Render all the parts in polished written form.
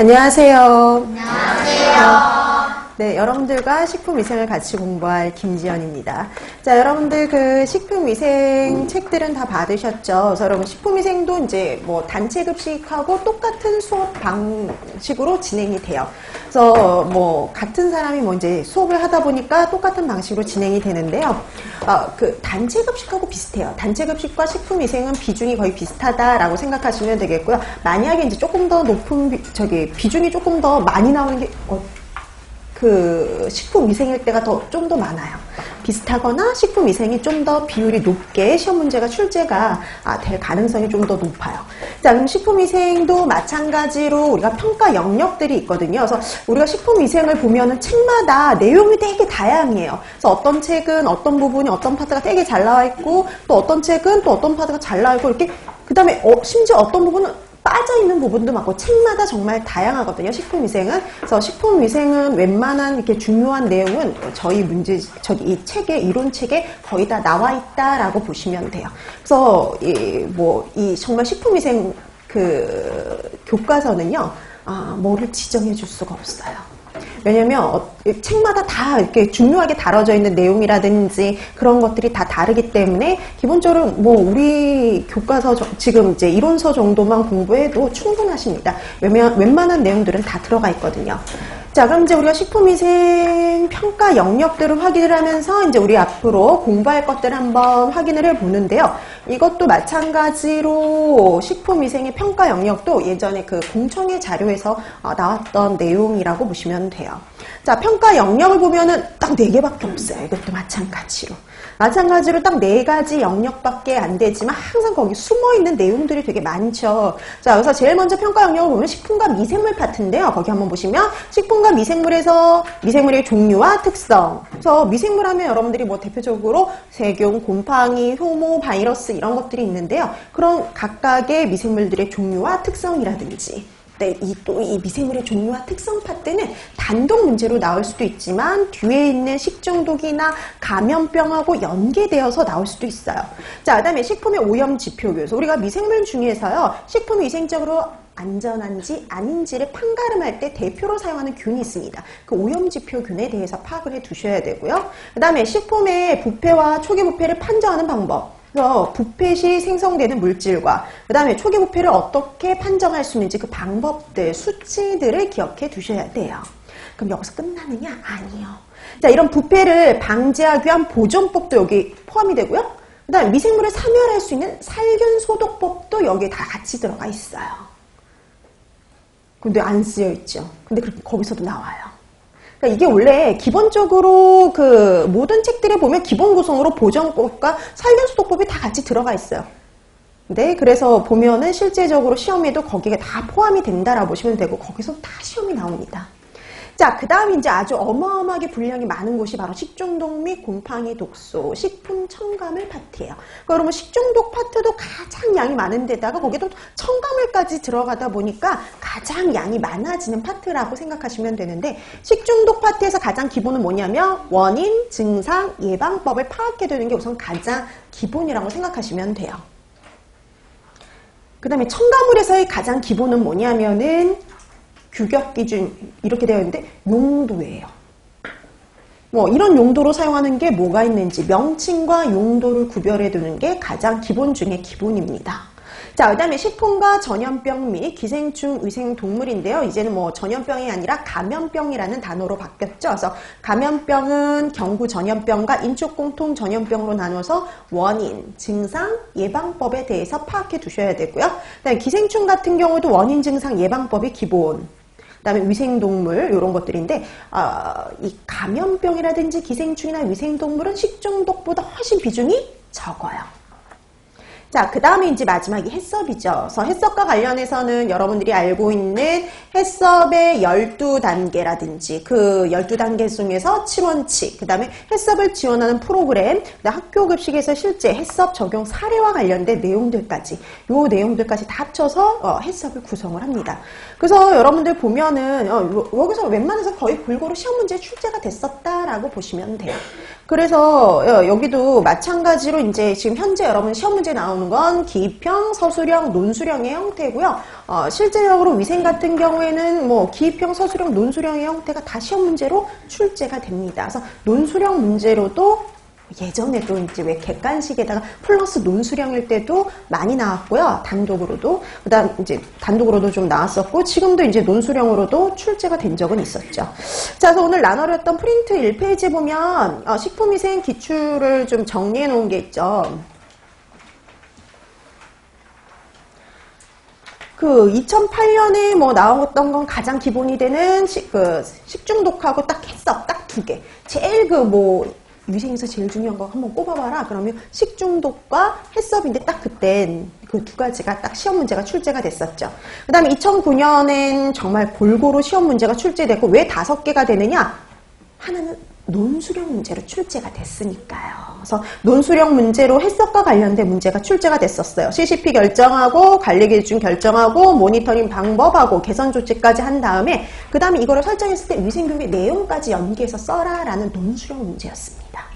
안녕하세요. 안녕하세요. 네, 여러분들과 식품위생을 같이 공부할 김지연입니다. 자, 여러분들 그 식품위생 책들은 다 받으셨죠? 그래서 여러분 식품위생도 이제 뭐 단체급식하고 똑같은 수업 방식으로 진행이 돼요. 그래서 뭐 같은 사람이 뭐 이제 수업을 하다 보니까 똑같은 방식으로 진행이 되는데요. 그 단체급식하고 비슷해요. 단체급식과 식품위생은 비중이 거의 비슷하다라고 생각하시면 되겠고요. 만약에 이제 조금 더 높은 비중이 조금 더 많이 나오는 게 그 식품위생일 때가 좀 더 많아요. 비슷하거나 식품위생이 좀 더 비율이 높게 시험 문제가 출제가 될 가능성이 좀 더 높아요. 자, 그럼 식품위생도 마찬가지로 우리가 평가 영역들이 있거든요. 그래서 우리가 식품위생을 보면은 책마다 내용이 되게 다양해요. 그래서 어떤 책은 어떤 부분이 어떤 파트가 되게 잘 나와 있고 또 어떤 책은 또 어떤 파트가 잘 나와 있고 이렇게 그 다음에 심지어 어떤 부분은 빠져있는 부분도 많고 책마다 정말 다양하거든요. 식품위생은. 그래서 식품위생은 웬만한 이렇게 중요한 내용은 이 책의 이론책에 거의 다 나와 있다라고 보시면 돼요. 그래서 이 정말 식품위생 교과서는요, 뭐를 지정해 줄 수가 없어요. 왜냐면 책마다 다 이렇게 중요하게 다뤄져 있는 내용이라든지 그런 것들이 다 다르기 때문에 기본적으로 뭐 우리 교과서 지금 이제 이론서 정도만 공부해도 충분하십니다. 웬만한 내용들은 다 들어가 있거든요. 자, 그럼 이제 우리가 식품위생 평가 영역들을 확인을 하면서 이제 우리 앞으로 공부할 것들을 한번 확인을 해 보는데요. 이것도 마찬가지로 식품위생의 평가 영역도 예전에 그 공청회 자료에서 나왔던 내용이라고 보시면 돼요. 자, 평가 영역을 보면은 딱 4개밖에 없어요. 이것도 마찬가지로 딱 4가지 영역밖에 안 되지만 항상 거기 숨어있는 내용들이 되게 많죠. 자, 그래서 제일 먼저 평가 영역을 보면 식품과 미생물 파트인데요. 거기 한번 보시면 식품과 미생물에서 미생물의 종류와 특성. 그래서 미생물 하면 여러분들이 뭐 대표적으로 세균, 곰팡이, 효모, 바이러스 이런 것들이 있는데요. 그런 각각의 미생물들의 종류와 특성이라든지 네, 이 미생물의 종류와 특성 파트는 단독 문제로 나올 수도 있지만 뒤에 있는 식중독이나 감염병하고 연계되어서 나올 수도 있어요. 자, 그다음에 식품의 오염 지표교에서 우리가 미생물 중에서요, 식품이 위생적으로 안전한지 아닌지를 판가름할 때 대표로 사용하는 균이 있습니다. 그 오염지표균에 대해서 파악을 해 두셔야 되고요. 그 다음에 식품의 부패와 초기 부패를 판정하는 방법. 그래서 부패 시 생성되는 물질과 그 다음에 초기 부패를 어떻게 판정할 수 있는지 그 방법들, 수치들을 기억해 두셔야 돼요. 그럼 여기서 끝나느냐? 아니요. 자, 이런 부패를 방지하기 위한 보존법도 여기 포함이 되고요. 그 다음에 미생물을 사멸할 수 있는 살균 소독법도 여기에 다 같이 들어가 있어요. 근데 안 쓰여 있죠. 근데 거기서도 나와요. 그러니까 이게 원래 기본적으로 그 모든 책들에 보면 기본 구성으로 보존법과 살균소독법이 다 같이 들어가 있어요. 네, 그래서 보면은 실제적으로 시험에도 거기에 다 포함이 된다라고 보시면 되고 거기서 다 시험이 나옵니다. 자, 그 다음 이제 아주 어마어마하게 분량이 많은 곳이 바로 식중독 및 곰팡이 독소, 식품 첨가물 파트예요. 그러면 식중독 파트도 가장 양이 많은 데다가 거기도 첨가물까지 들어가다 보니까 가장 양이 많아지는 파트라고 생각하시면 되는데 식중독 파트에서 가장 기본은 뭐냐면 원인, 증상, 예방법을 파악해야 되는 게 우선 가장 기본이라고 생각하시면 돼요. 그 다음에 첨가물에서의 가장 기본은 뭐냐면은 규격 기준 이렇게 되어 있는데 용도예요. 뭐 이런 용도로 사용하는 게 뭐가 있는지 명칭과 용도를 구별해 두는 게 가장 기본 중에 기본입니다. 자, 그 다음에 식품과 전염병 및 기생충 위생동물인데요. 이제는 뭐 전염병이 아니라 감염병이라는 단어로 바뀌었죠. 그래서 감염병은 경구 전염병과 인축공통 전염병으로 나눠서 원인, 증상, 예방법에 대해서 파악해 두셔야 되고요. 그다음에 기생충 같은 경우도 원인, 증상, 예방법이 기본. 그다음에 위생동물 이런 것들인데 이 감염병이라든지 기생충이나 위생동물은 식중독보다 훨씬 비중이 적어요. 자, 그 다음에 이제 마지막이 해썹이죠. 그래서 해썹과 관련해서는 여러분들이 알고 있는 해썹의 12단계라든지 그 12단계 중에서 7원칙, 그 다음에 해썹을 지원하는 프로그램, 학교급식에서 실제 해썹 적용 사례와 관련된 내용들까지, 요 내용들까지 다 합쳐서 해썹을 구성을 합니다. 그래서 여러분들 보면은 여기서 웬만해서 거의 골고루 시험 문제에 출제가 됐었다라고 보시면 돼요. 그래서 여기도 마찬가지로 이제 지금 현재 여러분 시험 문제 나오는 건 기입형, 서술형, 논술형의 형태고요. 실제적으로 위생 같은 경우에는 뭐 기입형, 서술형, 논술형의 형태가 다 시험 문제로 출제가 됩니다. 그래서 논술형 문제로도 예전에도 이제 왜 객관식에다가 플러스 논술형일 때도 많이 나왔고요. 단독으로도. 그다음 이제 단독으로도 좀 나왔었고, 지금도 이제 논술형으로도 출제가 된 적은 있었죠. 자, 그래서 오늘 나눠렸던 프린트 1페이지 보면 식품위생 기출을 좀 정리해 놓은 게 있죠. 그 2008년에 뭐 나왔던 건 가장 기본이 되는 식중독하고 딱 해썹 딱 두 개. 제일 위생에서 제일 중요한 거 한번 꼽아봐라. 그러면 식중독과 해썹인데 딱 그땐 그 두 가지가 딱 시험 문제가 출제가 됐었죠. 그 다음에 2009년엔 정말 골고루 시험 문제가 출제됐고, 왜 5개가 되느냐? 하나는 논술형 문제로 출제가 됐으니까요. 그래서 논술형 문제로 해석과 관련된 문제가 출제가 됐었어요. CCP 결정하고 관리 기준 결정하고 모니터링 방법하고 개선 조치까지 한 다음에 그 다음에 이거를 설정했을 때 위생교육의 내용까지 연계해서 써라라는 논술형 문제였습니다.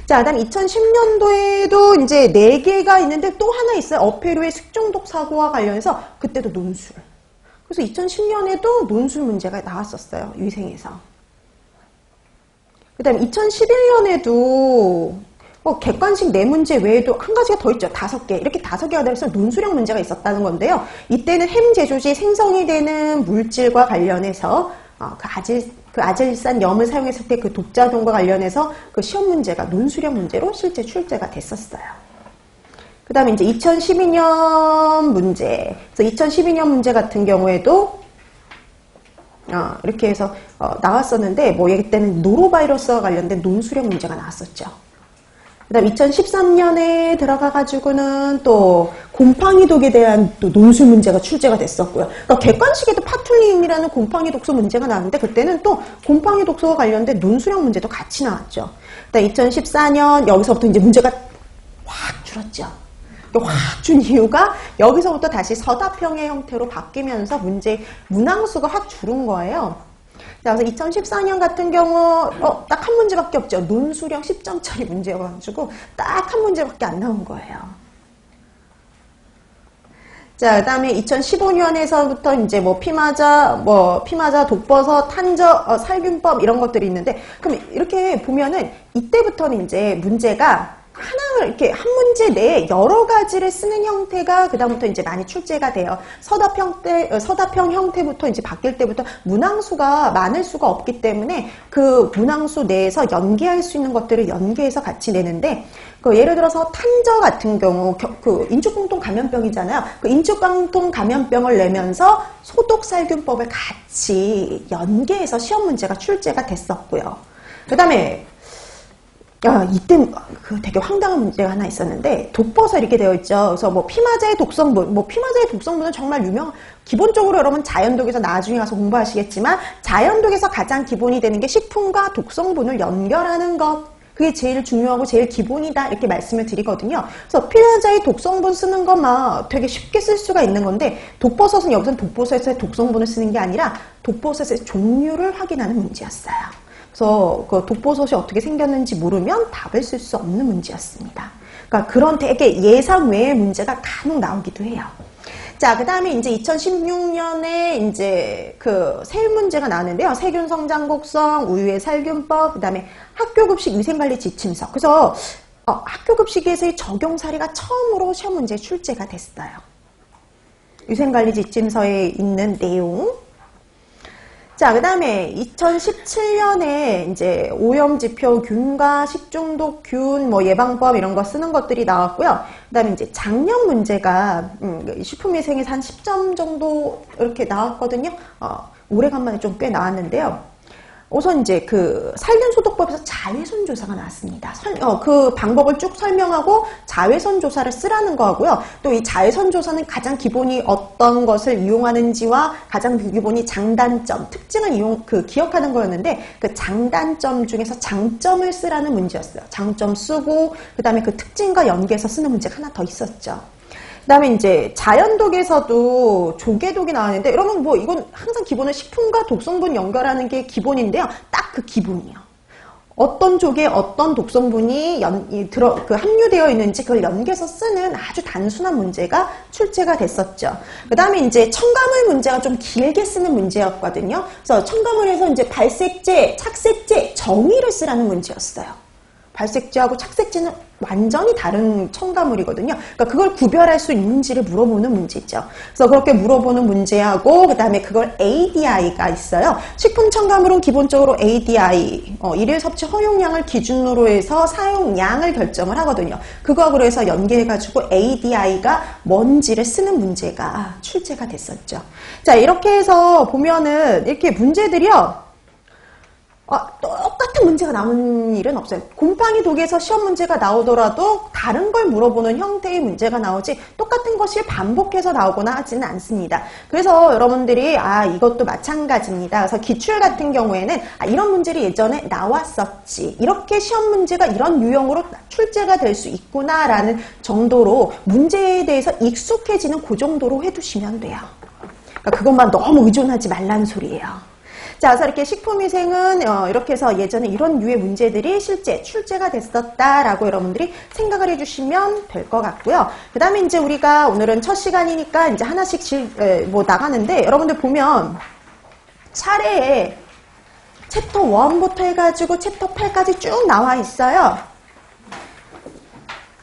자, 그다음 2010년도에도 이제 4개가 있는데 또 하나 있어요. 어패류의 식중독 사고와 관련해서 그때도 논술. 그래서 2010년에도 논술 문제가 나왔었어요. 위생에서. 그 다음에 2011년에도 객관식 4문제 외에도 한 가지가 더 있죠. 5개. 이렇게 5개가 들어서 논술형 문제가 있었다는 건데요. 이때는 햄 제조시 생성이 되는 물질과 관련해서 그 아질산 염을 사용했을 때 그 독작용과 관련해서 그 시험 문제가 논술형 문제로 실제 출제가 됐었어요. 그 다음에 이제 2012년 문제. 그래서 2012년 문제 같은 경우에도 이렇게 해서 나왔었는데, 이때는 노로바이러스와 관련된 논술형 문제가 나왔었죠. 그 다음 2013년에 들어가가지고는 또 곰팡이독에 대한 또 논술 문제가 출제가 됐었고요. 그러니까 객관식에도 파툴린이라는 곰팡이 독소 문제가 나왔는데, 그때는 또 곰팡이 독소와 관련된 논술형 문제도 같이 나왔죠. 그다음 2014년 여기서부터 이제 문제가 확 줄었죠. 확 준 이유가 여기서부터 다시 서답형의 형태로 바뀌면서 문항수가 확 줄은 거예요. 그래서 2014년 같은 경우 딱 한 문제밖에 없죠. 논술형 10점짜리 문제여가지고 딱 한 문제밖에 안 나온 거예요. 자, 그 다음에 2015년에서부터 이제 피마자, 독버섯, 탄저, 살균법 이런 것들이 있는데, 그럼 이렇게 보면은 이때부터는 이제 문제가 하나를 이렇게 한 문제 내에 여러 가지를 쓰는 형태가 그다음부터 이제 많이 출제가 돼요. 서답형 형태부터 이제 바뀔 때부터 문항수가 많을 수가 없기 때문에 그 문항수 내에서 연계할 수 있는 것들을 연계해서 같이 내는데, 예를 들어서 탄저 같은 경우 인축공통 감염병이잖아요. 그 인축공통 감염병을 내면서 소독살균법을 같이 연계해서 시험 문제가 출제가 됐었고요. 그 다음에 이때 되게 황당한 문제가 하나 있었는데, 독버섯 이렇게 되어 있죠. 그래서 피마자의 독성분은 정말 기본적으로 여러분 자연독에서 나중에 가서 공부하시겠지만, 자연독에서 가장 기본이 되는 게 식품과 독성분을 연결하는 것. 그게 제일 중요하고 제일 기본이다 이렇게 말씀을 드리거든요. 그래서 피마자의 독성분 쓰는 것만 되게 쉽게 쓸 수가 있는 건데, 독버섯은 여기서는 독버섯의 독성분을 쓰는 게 아니라 독버섯의 종류를 확인하는 문제였어요. 그래서 그 독버섯이 어떻게 생겼는지 모르면 답을 쓸 수 없는 문제였습니다. 그러니까 그런 되게 예상 외의 문제가 간혹 나오기도 해요. 자, 그 다음에 이제 2016년에 이제 세 문제가 나왔는데요. 세균 성장 곡성, 우유의 살균법, 그 다음에 학교급식 위생관리 지침서. 그래서 학교급식에서의 적용 사례가 처음으로 시험 문제에 출제가 됐어요. 위생관리 지침서에 있는 내용. 자, 그 다음에 2017년에 이제 오염지표 균과 식중독 균, 예방법 이런 거 쓰는 것들이 나왔고요. 그 다음에 이제 작년 문제가, 식품위생에서 한 10점 정도 이렇게 나왔거든요. 오래간만에 좀 꽤 나왔는데요. 우선 이제 살균소독법에서 자외선 조사가 나왔습니다. 그 방법을 쭉 설명하고 자외선 조사를 쓰라는 거고요. 또 이 자외선 조사는 가장 기본이 어떤 것을 이용하는지와 가장 기본이 장단점, 특징을 기억하는 거였는데, 그 장단점 중에서 장점을 쓰라는 문제였어요. 장점 쓰고, 그 다음에 그 특징과 연계해서 쓰는 문제가 하나 더 있었죠. 그 다음에 이제 자연독에서도 조개독이 나왔는데, 여러분 이건 항상 기본은 식품과 독성분 연결하는 게 기본인데요. 딱 그 기본이요. 어떤 족에 어떤 독성분이 함유되어 있는지 그걸 연계해서 쓰는 아주 단순한 문제가 출제가 됐었죠. 그 다음에 이제 첨가물 문제가 좀 길게 쓰는 문제였거든요. 그래서 첨가물에서 이제 발색제, 착색제, 정의를 쓰라는 문제였어요. 발색제하고 착색제는 완전히 다른 첨가물이거든요. 그러니까 그걸 구별할 수 있는지를 물어보는 문제죠. 그래서 그렇게 물어보는 문제하고 그 다음에 그걸 ADI가 있어요. 식품 첨가물은 기본적으로 ADI, 일일 섭취 허용량을 기준으로 해서 사용량을 결정을 하거든요. 그거하고 해서 연계해가지고 ADI가 뭔지를 쓰는 문제가 출제가 됐었죠. 자, 이렇게 해서 보면은 이렇게 문제들이요. 똑같은 문제가 나오는 일은 없어요. 곰팡이 독에서 시험 문제가 나오더라도 다른 걸 물어보는 형태의 문제가 나오지 똑같은 것이 반복해서 나오거나 하지는 않습니다. 그래서 여러분들이 이것도 마찬가지입니다. 그래서 기출 같은 경우에는 이런 문제를 예전에 나왔었지. 이렇게 시험 문제가 이런 유형으로 출제가 될 수 있구나라는 정도로 문제에 대해서 익숙해지는 그 정도로 해두시면 돼요. 그러니까 그것만 너무 의존하지 말라는 소리예요. 자, 그래서 이렇게 식품위생은 이렇게 해서 예전에 이런 류의 문제들이 실제 출제가 됐었다라고 여러분들이 생각을 해주시면 될 것 같고요. 그 다음에 이제 우리가 오늘은 첫 시간이니까 이제 하나씩 나가는데 여러분들 보면 차례에 챕터 1부터 해가지고 챕터 8까지 쭉 나와 있어요.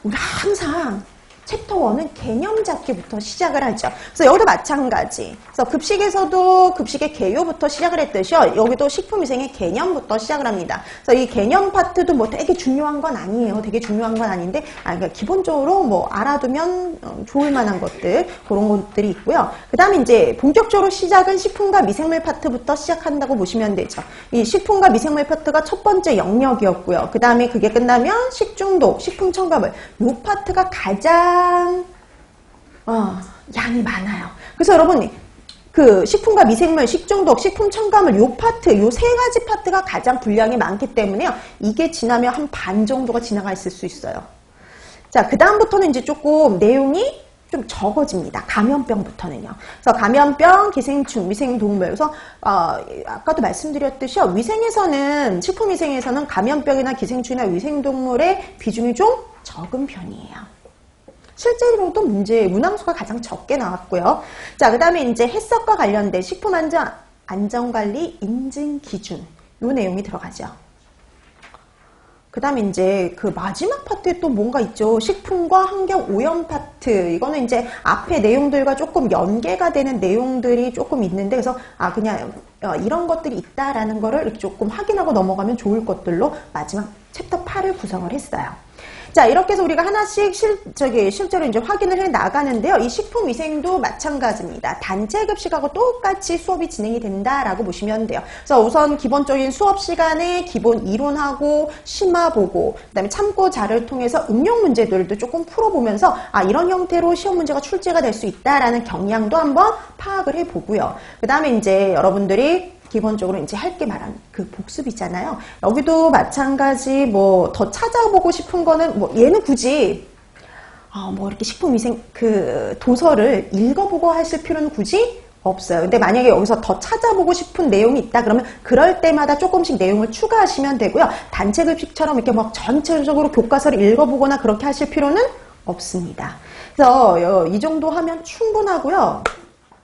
우리 항상 챕터 1은 개념 잡기부터 시작을 하죠. 그래서 여기도 마찬가지. 그래서 급식에서도 급식의 개요부터 시작을 했듯이요. 여기도 식품위생의 개념부터 시작을 합니다. 그래서 이 개념 파트도 뭐 되게 중요한 건 아니에요. 되게 중요한 건 아닌데, 그러니까 기본적으로 뭐 알아두면 좋을 만한 것들, 그런 것들이 있고요. 그 다음에 이제 본격적으로 시작은 식품과 미생물 파트부터 시작한다고 보시면 되죠. 이 식품과 미생물 파트가 첫 번째 영역이었고요. 그 다음에 그게 끝나면 식중독, 식품 첨가물, 이 파트가 가장 양이 많아요. 그래서 여러분 그 식품과 미생물, 식중독, 식품 첨가물 요 파트, 요 세 가지 파트가 가장 분량이 많기 때문에요. 이게 지나면 한 반 정도가 지나가 있을 수 있어요. 자, 그 다음부터는 이제 조금 내용이 좀 적어집니다. 감염병부터는요. 그래서 감염병, 기생충, 위생동물. 그래서 아까도 말씀드렸듯이요. 위생에서는 식품위생에서는 감염병이나 기생충이나 위생동물의 비중이 좀 적은 편이에요. 실제로도 문항수가 가장 적게 나왔고요. 자, 그 다음에 이제 해썹과 관련된 식품 안전관리 인증 기준. 요 내용이 들어가죠. 그 다음에 이제 그 마지막 파트에 또 뭔가 있죠. 식품과 환경 오염 파트. 이거는 이제 앞에 내용들과 조금 연계가 되는 내용들이 조금 있는데, 그래서 그냥 이런 것들이 있다라는 거를 이렇게 조금 확인하고 넘어가면 좋을 것들로 마지막 챕터 8을 구성을 했어요. 자, 이렇게 해서 우리가 하나씩 실제로 이제 확인을 해 나가는데요. 이 식품위생도 마찬가지입니다. 단체 급식하고 똑같이 수업이 진행이 된다라고 보시면 돼요. 그래서 우선 기본적인 수업 시간에 기본 이론하고 심화 보고, 그다음에 참고 자료를 통해서 응용 문제들도 조금 풀어보면서 이런 형태로 시험 문제가 출제가 될 수 있다라는 경향도 한번 파악을 해보고요. 그다음에 이제 여러분들이 기본적으로 이제 할 게 말한 그 복습이잖아요. 여기도 마찬가지 뭐 더 찾아보고 싶은 거는 뭐 얘는 굳이 뭐 이렇게 식품위생 그 도서를 읽어보고 하실 필요는 굳이 없어요. 근데 만약에 여기서 더 찾아보고 싶은 내용이 있다 그러면 그럴 때마다 조금씩 내용을 추가하시면 되고요. 단체 급식처럼 이렇게 막 전체적으로 교과서를 읽어보거나 그렇게 하실 필요는 없습니다. 그래서 이 정도 하면 충분하고요.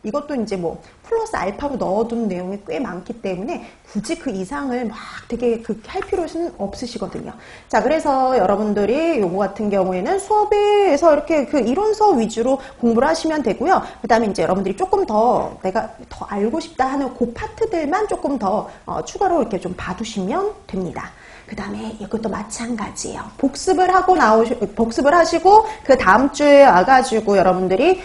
이것도 이제 뭐 플러스 알파로 넣어둔 내용이 꽤 많기 때문에 굳이 그 이상을 막 되게 할 필요는 없으시거든요. 자, 그래서 여러분들이 요거 같은 경우에는 수업에서 이렇게 그 이론서 위주로 공부를 하시면 되고요. 그 다음에 이제 여러분들이 조금 더 내가 더 알고 싶다 하는 그 파트들만 조금 더 추가로 이렇게 좀 봐두시면 됩니다. 그 다음에 이것도 마찬가지예요. 복습을 하시고 그 다음 주에 와가지고 여러분들이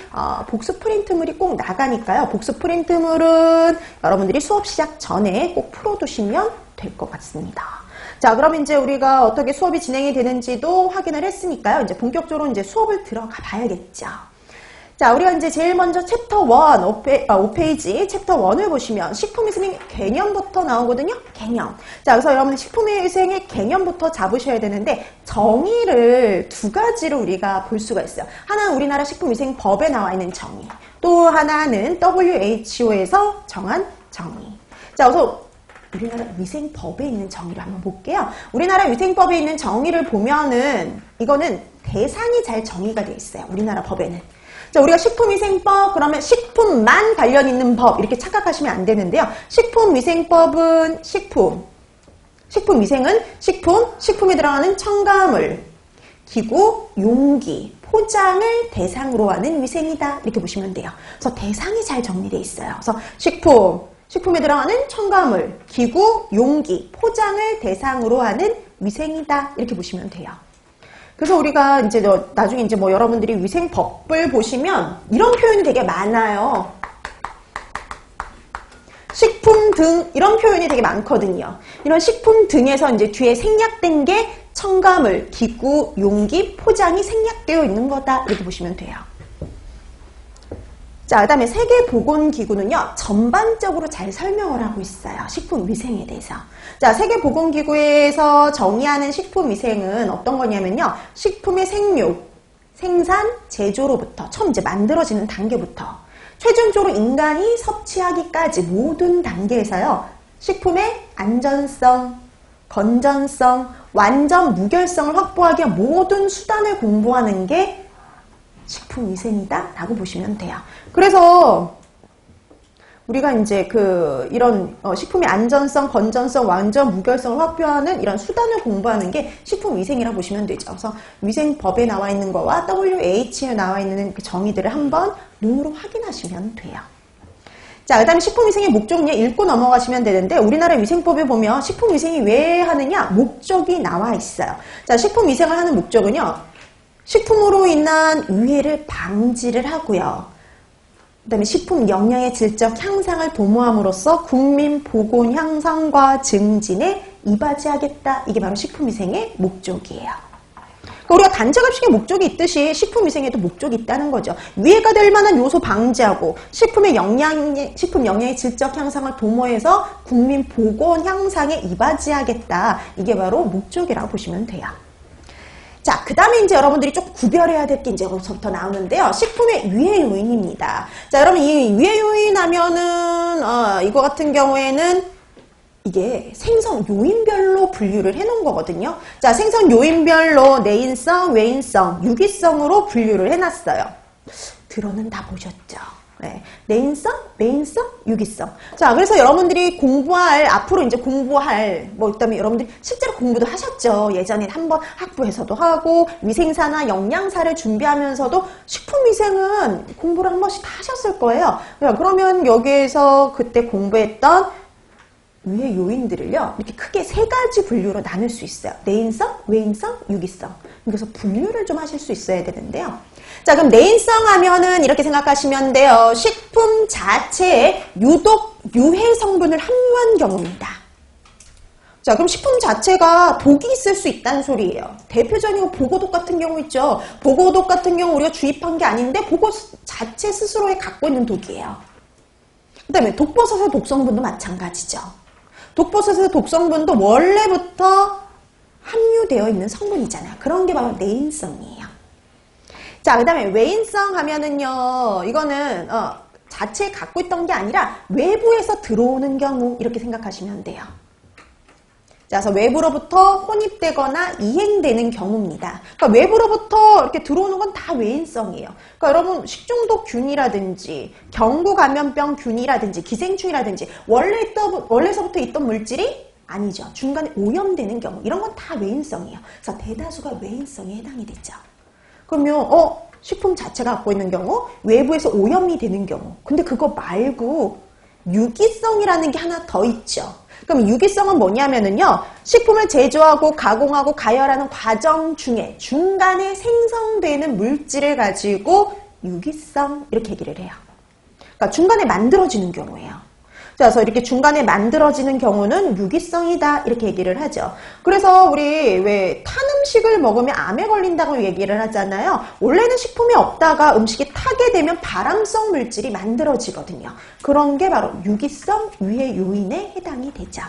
복습 프린트물이 꼭 나가니까요. 복습 프린트물은 여러분들이 수업 시작 전에 꼭 풀어두시면 될 것 같습니다. 자, 그럼 이제 우리가 어떻게 수업이 진행이 되는지도 확인을 했으니까요. 이제 본격적으로 이제 수업을 들어가 봐야겠죠. 자, 우리가 이제 제일 먼저 챕터 1, 5페이지 챕터 1을 보시면 식품위생의 개념부터 나오거든요. 개념. 자, 그래서 여러분들 식품위생의 개념부터 잡으셔야 되는데 정의를 두 가지로 우리가 볼 수가 있어요. 하나는 우리나라 식품위생법에 나와 있는 정의. 또 하나는 WHO에서 정한 정의. 자, 그래서 우리나라 위생법에 있는 정의를 한번 볼게요. 우리나라 위생법에 있는 정의를 보면은 이거는 대상이 잘 정의가 돼 있어요. 우리나라 법에는. 자, 우리가 식품위생법 그러면 식품만 관련 있는 법 이렇게 착각하시면 안 되는데요. 식품위생법은 식품위생은 식품에 들어가는 첨가물, 기구, 용기, 포장을 대상으로 하는 위생이다. 이렇게 보시면 돼요. 그래서 대상이 잘 정리되어 있어요. 그래서 식품에 들어가는 첨가물, 기구, 용기, 포장을 대상으로 하는 위생이다. 이렇게 보시면 돼요. 그래서 우리가 이제 나중에 이제 뭐 여러분들이 위생법을 보시면 이런 표현이 되게 많아요. 식품 등 이런 표현이 되게 많거든요. 이런 식품 등에서 이제 뒤에 생략된 게 첨가물, 기구, 용기, 포장이 생략되어 있는 거다. 이렇게 보시면 돼요. 자, 그 다음에 세계보건기구는요, 전반적으로 잘 설명을 하고 있어요. 식품위생에 대해서. 자, 세계보건기구에서 정의하는 식품위생은 어떤 거냐면요, 식품의 생육, 생산, 제조로부터, 처음 이제 만들어지는 단계부터, 최종적으로 인간이 섭취하기까지 모든 단계에서요, 식품의 안전성, 건전성, 완전 무결성을 확보하기 위한 모든 수단을 공부하는 게 식품위생이다 라고 보시면 돼요. 그래서 우리가 이제 이런 식품의 안전성, 건전성, 완전 무결성을 확보하는 이런 수단을 공부하는 게 식품위생이라고 보시면 되죠. 그래서 위생법에 나와 있는 거와 WHO에 나와 있는 그 정의들을 한번 눈으로 확인하시면 돼요. 자, 그 다음에 식품위생의 목적은요, 읽고 넘어가시면 되는데, 우리나라 위생법에 보면 식품위생이 왜 하느냐, 목적이 나와 있어요. 자, 식품위생을 하는 목적은요, 식품으로 인한 위해를 방지를 하고요. 그 다음에 식품 영양의 질적 향상을 도모함으로써 국민 보건 향상과 증진에 이바지하겠다. 이게 바로 식품위생의 목적이에요. 그러니까 우리가 단체급식의 목적이 있듯이 식품위생에도 목적이 있다는 거죠. 위해가 될 만한 요소 방지하고 식품 영양의 질적 향상을 도모해서 국민 보건 향상에 이바지하겠다. 이게 바로 목적이라고 보시면 돼요. 자, 그 다음에 이제 여러분들이 좀 구별해야 될 게 이제 여기서부터 나오는데요. 식품의 위해 요인입니다. 자, 여러분 이 위해 요인 하면은 이거 같은 경우에는 이게 생성 요인별로 분류를 해놓은 거거든요. 자, 생성 요인별로 내인성, 외인성, 유기성으로 분류를 해놨어요. 들어는 다 보셨죠? 네. 내인성, 외인성, 유기성. 자, 그래서 여러분들이 앞으로 이제 공부할, 그다음에 여러분들이 실제로 공부도 하셨죠. 예전에 한번 학부에서도 하고, 위생사나 영양사를 준비하면서도 식품위생은 공부를 한 번씩 다 하셨을 거예요. 그러면 여기에서 그때 공부했던 위의 요인들을요, 이렇게 크게 3가지 분류로 나눌 수 있어요. 내인성, 외인성, 유기성. 그래서 분류를 좀 하실 수 있어야 되는데요. 자, 그럼 내인성 하면은 이렇게 생각하시면 돼요. 식품 자체에 유독 유해 성분을 함유한 경우입니다. 자, 그럼 식품 자체가 독이 있을 수 있다는 소리예요. 대표적인 보고독 같은 경우 있죠. 보고독 같은 경우 우리가 주입한 게 아닌데 보고 자체 스스로에 갖고 있는 독이에요. 그 다음에 독버섯의 독성분도 마찬가지죠. 독버섯의 독성분도 원래부터 함유되어 있는 성분이잖아요. 그런 게 바로 내인성이에요. 자, 그 다음에 외인성 하면은요, 이거는 자체에 갖고 있던 게 아니라 외부에서 들어오는 경우 이렇게 생각하시면 돼요. 자, 그래서 외부로부터 혼입되거나 이행되는 경우입니다. 그러니까 외부로부터 이렇게 들어오는 건 다 외인성이에요. 그러니까 여러분 식중독균이라든지 경구감염병균이라든지 기생충이라든지 원래서부터 있던 물질이 아니죠. 중간에 오염되는 경우 이런 건 다 외인성이에요. 그래서 대다수가 외인성에 해당이 되죠. 그러면 식품 자체가 갖고 있는 경우, 외부에서 오염이 되는 경우. 근데 그거 말고 유기성이라는 게 하나 더 있죠. 그럼 유기성은 뭐냐면은요, 식품을 제조하고 가공하고 가열하는 과정 중에 중간에 생성되는 물질을 가지고 유기성 이렇게 얘기를 해요. 그러니까 중간에 만들어지는 경우예요. 자, 그래서 이렇게 중간에 만들어지는 경우는 유기성이다 이렇게 얘기를 하죠. 그래서 우리 왜 탄 음식을 먹으면 암에 걸린다고 얘기를 하잖아요. 원래는 식품이 없다가 음식이 타게 되면 발암성 물질이 만들어지거든요. 그런 게 바로 유기성 유해 요인에 해당이 되죠.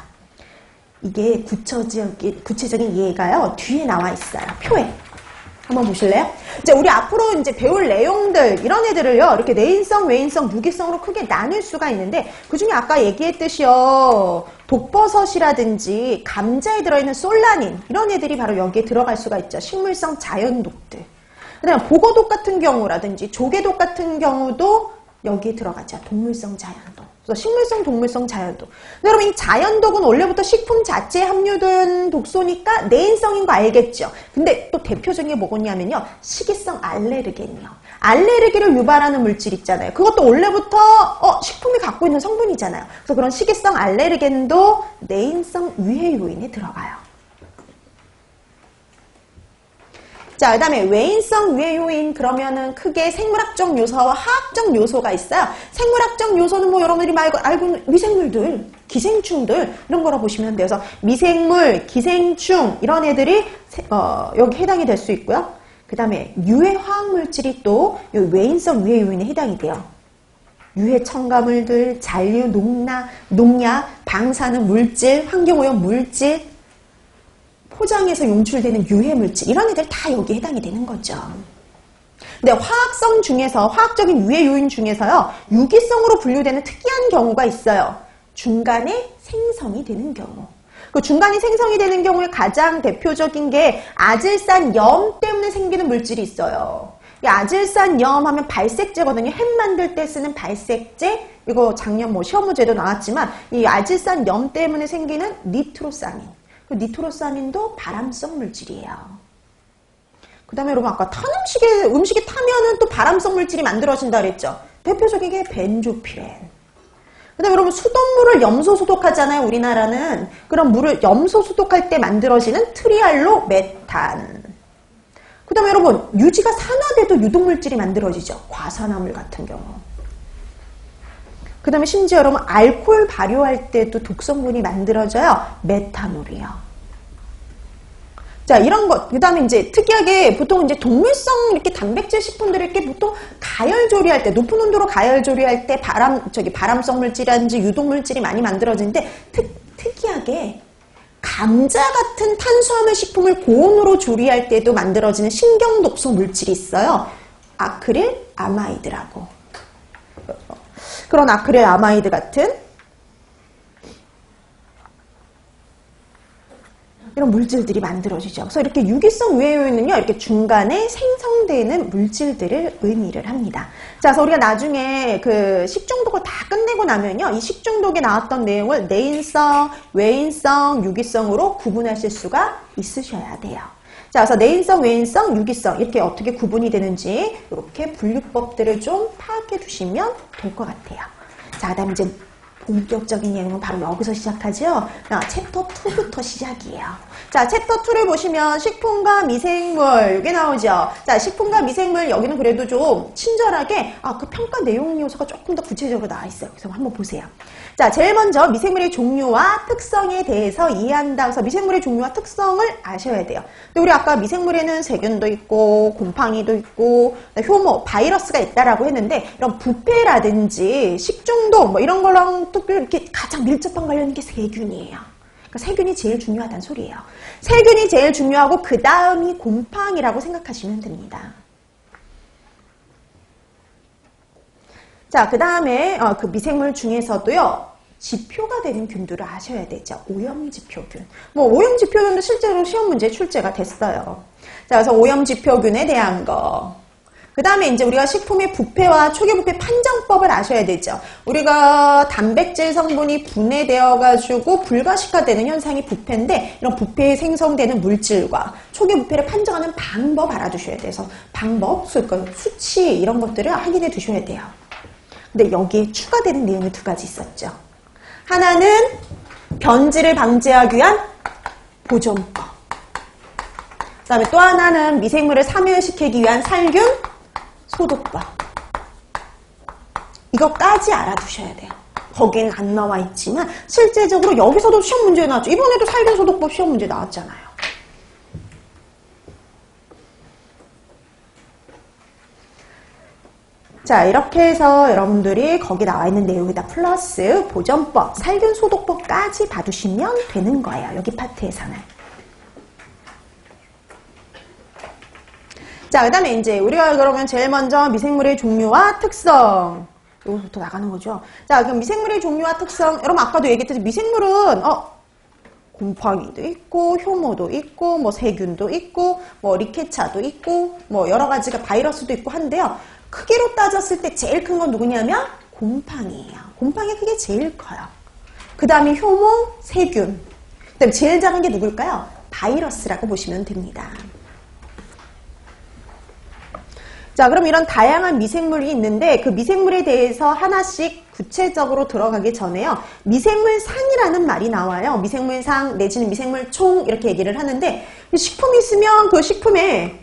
이게 구체적인 예가요 뒤에 나와 있어요. 표에. 한번 보실래요? 이제 우리 앞으로 이제 배울 내용들, 이런 애들을요, 이렇게 내인성, 외인성, 유기성으로 크게 나눌 수가 있는데, 그 중에 아까 얘기했듯이요, 독버섯이라든지 감자에 들어있는 솔라닌, 이런 애들이 바로 여기에 들어갈 수가 있죠. 식물성 자연독들. 그 다음에 보거독 같은 경우라든지 조개독 같은 경우도 여기에 들어가죠. 동물성 자연독. 그래서 식물성, 동물성, 자연독. 여러분 이 자연독은 원래부터 식품 자체에 함유된 독소니까 내인성인 거 알겠죠? 근데 또 대표적인 게 뭐냐면요. 식이성 알레르겐이요. 알레르기를 유발하는 물질 있잖아요. 그것도 원래부터 식품이 갖고 있는 성분이잖아요. 그래서 그런 식이성 알레르겐도 내인성 유해 요인에 들어가요. 자, 그 다음에 외인성 유해 요인 그러면은 크게 생물학적 요소와 화학적 요소가 있어요. 생물학적 요소는 뭐 여러분들이 알고 있는 미생물들, 기생충들 이런 거라 보시면 돼요. 그래서 미생물, 기생충 이런 애들이 여기 해당이 될 수 있고요. 그 다음에 유해 화학물질이 또 외인성 유해 요인에 해당이 돼요. 유해 첨가물들, 잔류, 농약, 방사능 물질, 환경오염 물질, 포장에서 용출되는 유해물질 이런 애들 다 여기에 해당이 되는 거죠. 근데 화학성 중에서 화학적인 유해 요인 중에서요. 유기성으로 분류되는 특이한 경우가 있어요. 중간에 생성이 되는 경우. 그 중간에 생성이 되는 경우에 가장 대표적인 게 아질산염 때문에 생기는 물질이 있어요. 이 아질산염 하면 발색제거든요. 햄 만들 때 쓰는 발색제. 이거 작년 뭐 시험 문제도 나왔지만 이 아질산염 때문에 생기는 니트로사민. 그 니트로사민도 발암성 물질이에요. 그 다음에 여러분 아까 탄 음식이 타면은 또 발암성 물질이 만들어진다 그랬죠. 대표적인 게 벤조피렌. 그 다음에 여러분 수돗물을 염소 소독하잖아요. 우리나라는. 그럼 물을 염소 소독할 때 만들어지는 트리알로 메탄. 그 다음에 여러분 유지가 산화돼도 유독물질이 만들어지죠. 과산화물 같은 경우. 그 다음에 심지어 여러분 알코올 발효할 때도 독성분이 만들어져요. 메탄올이요. 자, 이런 것. 그 다음에 이제 특이하게 보통 이제 동물성 이렇게 단백질 식품들을 이렇게 보통 가열 조리할 때, 높은 온도로 가열 조리할 때 발암성 물질이라든지 유독물질이 많이 만들어지는데 특이하게 감자 같은 탄수화물 식품을 고온으로 조리할 때도 만들어지는 신경독소 물질이 있어요. 아크릴 아마이드라고. 그런 아크릴 아마이드 같은 이런 물질들이 만들어지죠. 그래서 이렇게 유기성 유해 요인은요, 이렇게 중간에 생성되는 물질들을 의미를 합니다. 자, 그래서 우리가 나중에 그 식중독을 다 끝내고 나면요, 이 식중독에 나왔던 내용을 내인성, 외인성, 유기성으로 구분하실 수가 있으셔야 돼요. 자, 그래서 내인성, 외인성, 유기성 이렇게 어떻게 구분이 되는지 이렇게 분류법들을 좀 파악해 두시면 될 것 같아요. 자, 그다음 이제 본격적인 내용은 바로 여기서 시작하죠. 챕터 2부터 시작이에요. 자, 챕터 2를 보시면 식품과 미생물 이게 나오죠. 자, 식품과 미생물 여기는 그래도 좀 친절하게 그 평가 내용 요소가 조금 더 구체적으로 나와 있어요. 그래서 한번 보세요. 자, 제일 먼저 미생물의 종류와 특성에 대해서 이해한다. 그래서 미생물의 종류와 특성을 아셔야 돼요. 근데 우리 아까 미생물에는 세균도 있고 곰팡이도 있고 효모, 바이러스가 있다라고 했는데 이런 부패라든지 식중독 뭐 이런 거랑 또 이렇게 가장 밀접한 관련인 게 세균이에요. 그러니까 세균이 제일 중요하다는 소리예요. 세균이 제일 중요하고 그 다음이 곰팡이라고 생각하시면 됩니다. 자, 그 다음에 그 미생물 중에서도요. 지표가 되는 균들을 아셔야 되죠. 오염지표균. 뭐 오염지표균도 실제로 시험 문제에 출제가 됐어요. 자, 그래서 오염지표균에 대한 거. 그 다음에 이제 우리가 식품의 부패와 초기부패 판정법을 아셔야 되죠. 우리가 단백질 성분이 분해되어가지고 불가식화되는 현상이 부패인데 이런 부패에 생성되는 물질과 초기부패를 판정하는 방법 알아두셔야 돼서 방법, 수치 이런 것들을 확인해 두셔야 돼요. 근데 여기에 추가되는 내용이 두 가지 있었죠. 하나는 변질을 방지하기 위한 보존법. 그 다음에 또 하나는 미생물을 사멸시키기 위한 살균 소독법. 이것까지 알아두셔야 돼요. 거기는 안 나와 있지만 실제적으로 여기서도 시험 문제에 나왔죠. 이번에도 살균 소독법 시험 문제 나왔잖아요. 자, 이렇게 해서 여러분들이 거기 나와 있는 내용에다 플러스 보존법, 살균 소독법까지 봐두시면 되는 거예요. 여기 파트에서는. 자, 그 다음에 이제 우리가 그러면 제일 먼저 미생물의 종류와 특성. 이거부터 나가는 거죠. 자, 그럼 미생물의 종류와 특성. 여러분 아까도 얘기했듯이 미생물은 곰팡이도 있고 효모도 있고 뭐 세균도 있고 뭐 리케차도 있고 뭐 여러 가지가 바이러스도 있고 한데요. 크기로 따졌을 때 제일 큰 건 누구냐면 곰팡이에요. 곰팡이가 그게 제일 커요. 그 다음에 효모, 세균. 그 다음에 제일 작은 게 누굴까요? 바이러스라고 보시면 됩니다. 자, 그럼 이런 다양한 미생물이 있는데 그 미생물에 대해서 하나씩 구체적으로 들어가기 전에요. 미생물상이라는 말이 나와요. 미생물상 내지는 미생물총 이렇게 얘기를 하는데 식품이 있으면 그 식품에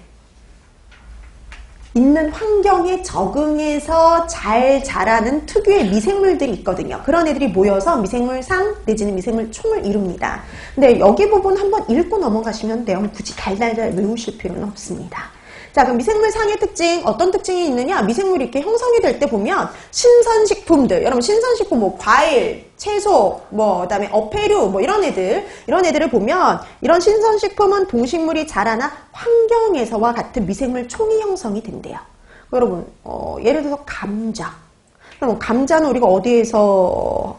있는 환경에 적응해서 잘 자라는 특유의 미생물들이 있거든요. 그런 애들이 모여서 미생물상 내지는 미생물총을 이룹니다. 근데 여기 부분 한번 읽고 넘어가시면 돼요. 굳이 달달달 외우실 필요는 없습니다. 자, 그럼 미생물상의 특징, 어떤 특징이 있느냐? 미생물이 이렇게 형성이 될 때 보면 신선식품들, 여러분 신선식품 뭐 과일, 채소, 뭐 그다음에 어패류 뭐 이런 애들을 보면 이런 신선식품은 동식물이 자라나 환경에서와 같은 미생물총이 형성이 된대요. 여러분 예를 들어서 감자. 그럼 감자는 우리가 어디에서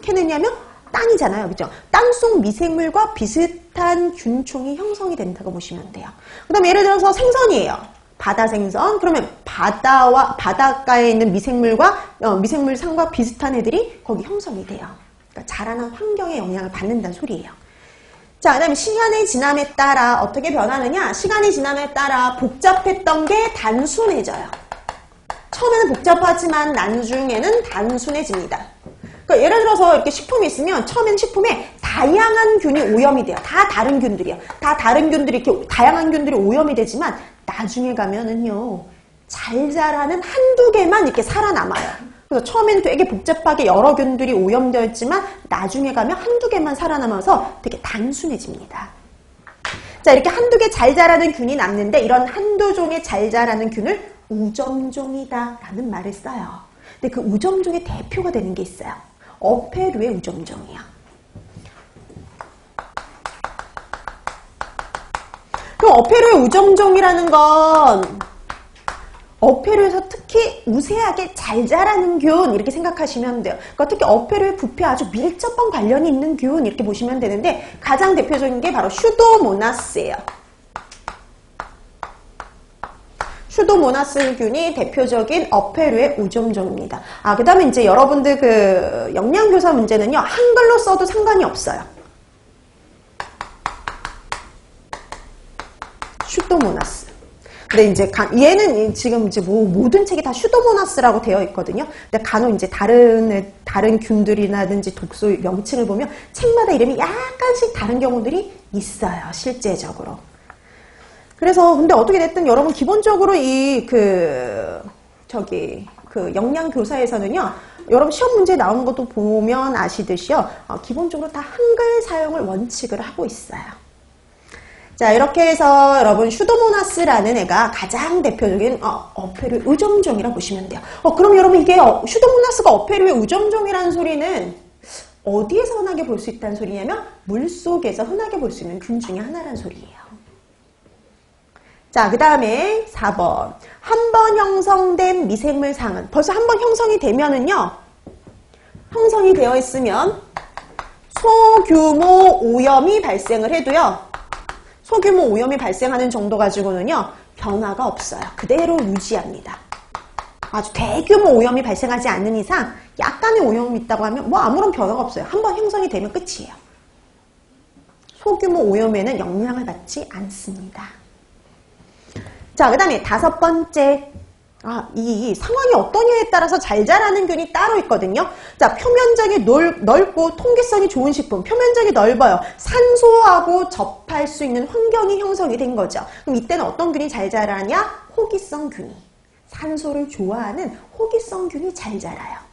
캐내냐면 땅이잖아요. 그죠? 땅속 미생물과 비슷한 균총이 형성이 된다고 보시면 돼요. 그 다음에 예를 들어서 생선이에요. 바다 생선. 그러면 바닷가에 있는 미생물과, 미생물상과 비슷한 애들이 거기 형성이 돼요. 그러니까 자라는 환경에 영향을 받는다는 소리예요. 자, 그 다음에 시간의 지남에 따라 어떻게 변하느냐? 시간의 지남에 따라 복잡했던 게 단순해져요. 처음에는 복잡하지만 나중에는 단순해집니다. 그러니까 예를 들어서 이렇게 식품이 있으면 처음에는 식품에 다양한 균이 오염이 돼요. 다 다른 균들이요. 다 다른 균들이 이렇게 다양한 균들이 오염이 되지만 나중에 가면은요. 잘 자라는 한두 개만 이렇게 살아남아요. 그래서 처음에는 되게 복잡하게 여러 균들이 오염되어 있지만 나중에 가면 한두 개만 살아남아서 되게 단순해집니다. 자, 이렇게 한두 개 잘 자라는 균이 남는데 이런 한두 종의 잘 자라는 균을 우점종이다 라는 말을 써요. 근데 그 우점종의 대표가 되는 게 있어요. 어패류의 우점종이야. 그럼 어패류의 우점종이라는 건 어패류에서 특히 우세하게 잘 자라는 균 이렇게 생각하시면 돼요. 그러니까 특히 어패류의 부패와 아주 밀접한 관련이 있는 균 이렇게 보시면 되는데 가장 대표적인 게 바로 슈도모나스예요. 슈도모나스균이 대표적인 어패류의 우점종입니다. 그 다음에 이제 여러분들 그 영양교사 문제는요, 한글로 써도 상관이 없어요. 슈도모나스. 근데 이제 얘는 지금 이제 모든 책이 다 슈도모나스라고 되어 있거든요. 근데 간혹 이제 다른 균들이라든지 독소 명칭을 보면 책마다 이름이 약간씩 다른 경우들이 있어요. 실제적으로. 그래서 근데 어떻게 됐든 여러분 기본적으로 영양교사에서는요, 여러분 시험 문제 나오는 것도 보면 아시듯이요, 기본적으로 다 한글 사용을 원칙을 하고 있어요. 자, 이렇게 해서 여러분 슈도모나스라는 애가 가장 대표적인 어패류 우점종이라고 보시면 돼요. 그럼 여러분 이게 슈도모나스가 어패류의 우점종이라는 소리는 어디에서 흔하게 볼 수 있다는 소리냐면 물속에서 흔하게 볼 수 있는 균 중에 하나라는 소리예요. 자, 그 다음에 4번. 한 번 형성된 미생물상은 벌써 한 번 형성이 되면은요, 형성이 되어 있으면 소규모 오염이 발생을 해도요, 소규모 오염이 발생하는 정도 가지고는요, 변화가 없어요. 그대로 유지합니다. 아주 대규모 오염이 발생하지 않는 이상 약간의 오염이 있다고 하면 뭐 아무런 변화가 없어요. 한 번 형성이 되면 끝이에요. 소규모 오염에는 영향을 받지 않습니다. 자, 그 다음에 5번째. 이 상황이 어떠냐에 따라서 잘 자라는 균이 따로 있거든요. 자, 표면적이 넓고 통기성이 좋은 식품. 표면적이 넓어요. 산소하고 접할 수 있는 환경이 형성이 된 거죠. 그럼 이때는 어떤 균이 잘 자라냐? 호기성 균이. 산소를 좋아하는 호기성 균이 잘 자라요.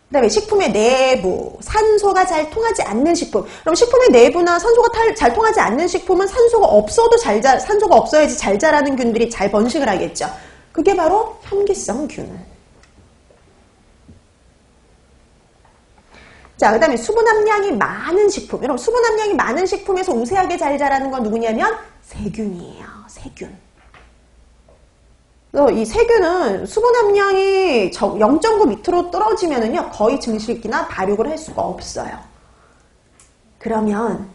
그 다음에 식품의 내부, 산소가 잘 통하지 않는 식품. 그럼 식품의 내부나 산소가 잘 통하지 않는 식품은 산소가 없어야지 잘 자라는 균들이 잘 번식을 하겠죠. 그게 바로 현기성 균. 자, 그 다음에 수분 함량이 많은 식품. 여러분, 수분 함량이 많은 식품에서 우세하게 잘 자라는 건 누구냐면 세균이에요. 세균. 그래서 이 세균은 수분 함량이 0.9 밑으로 떨어지면은요, 거의 증식이나 발육을 할 수가 없어요. 그러면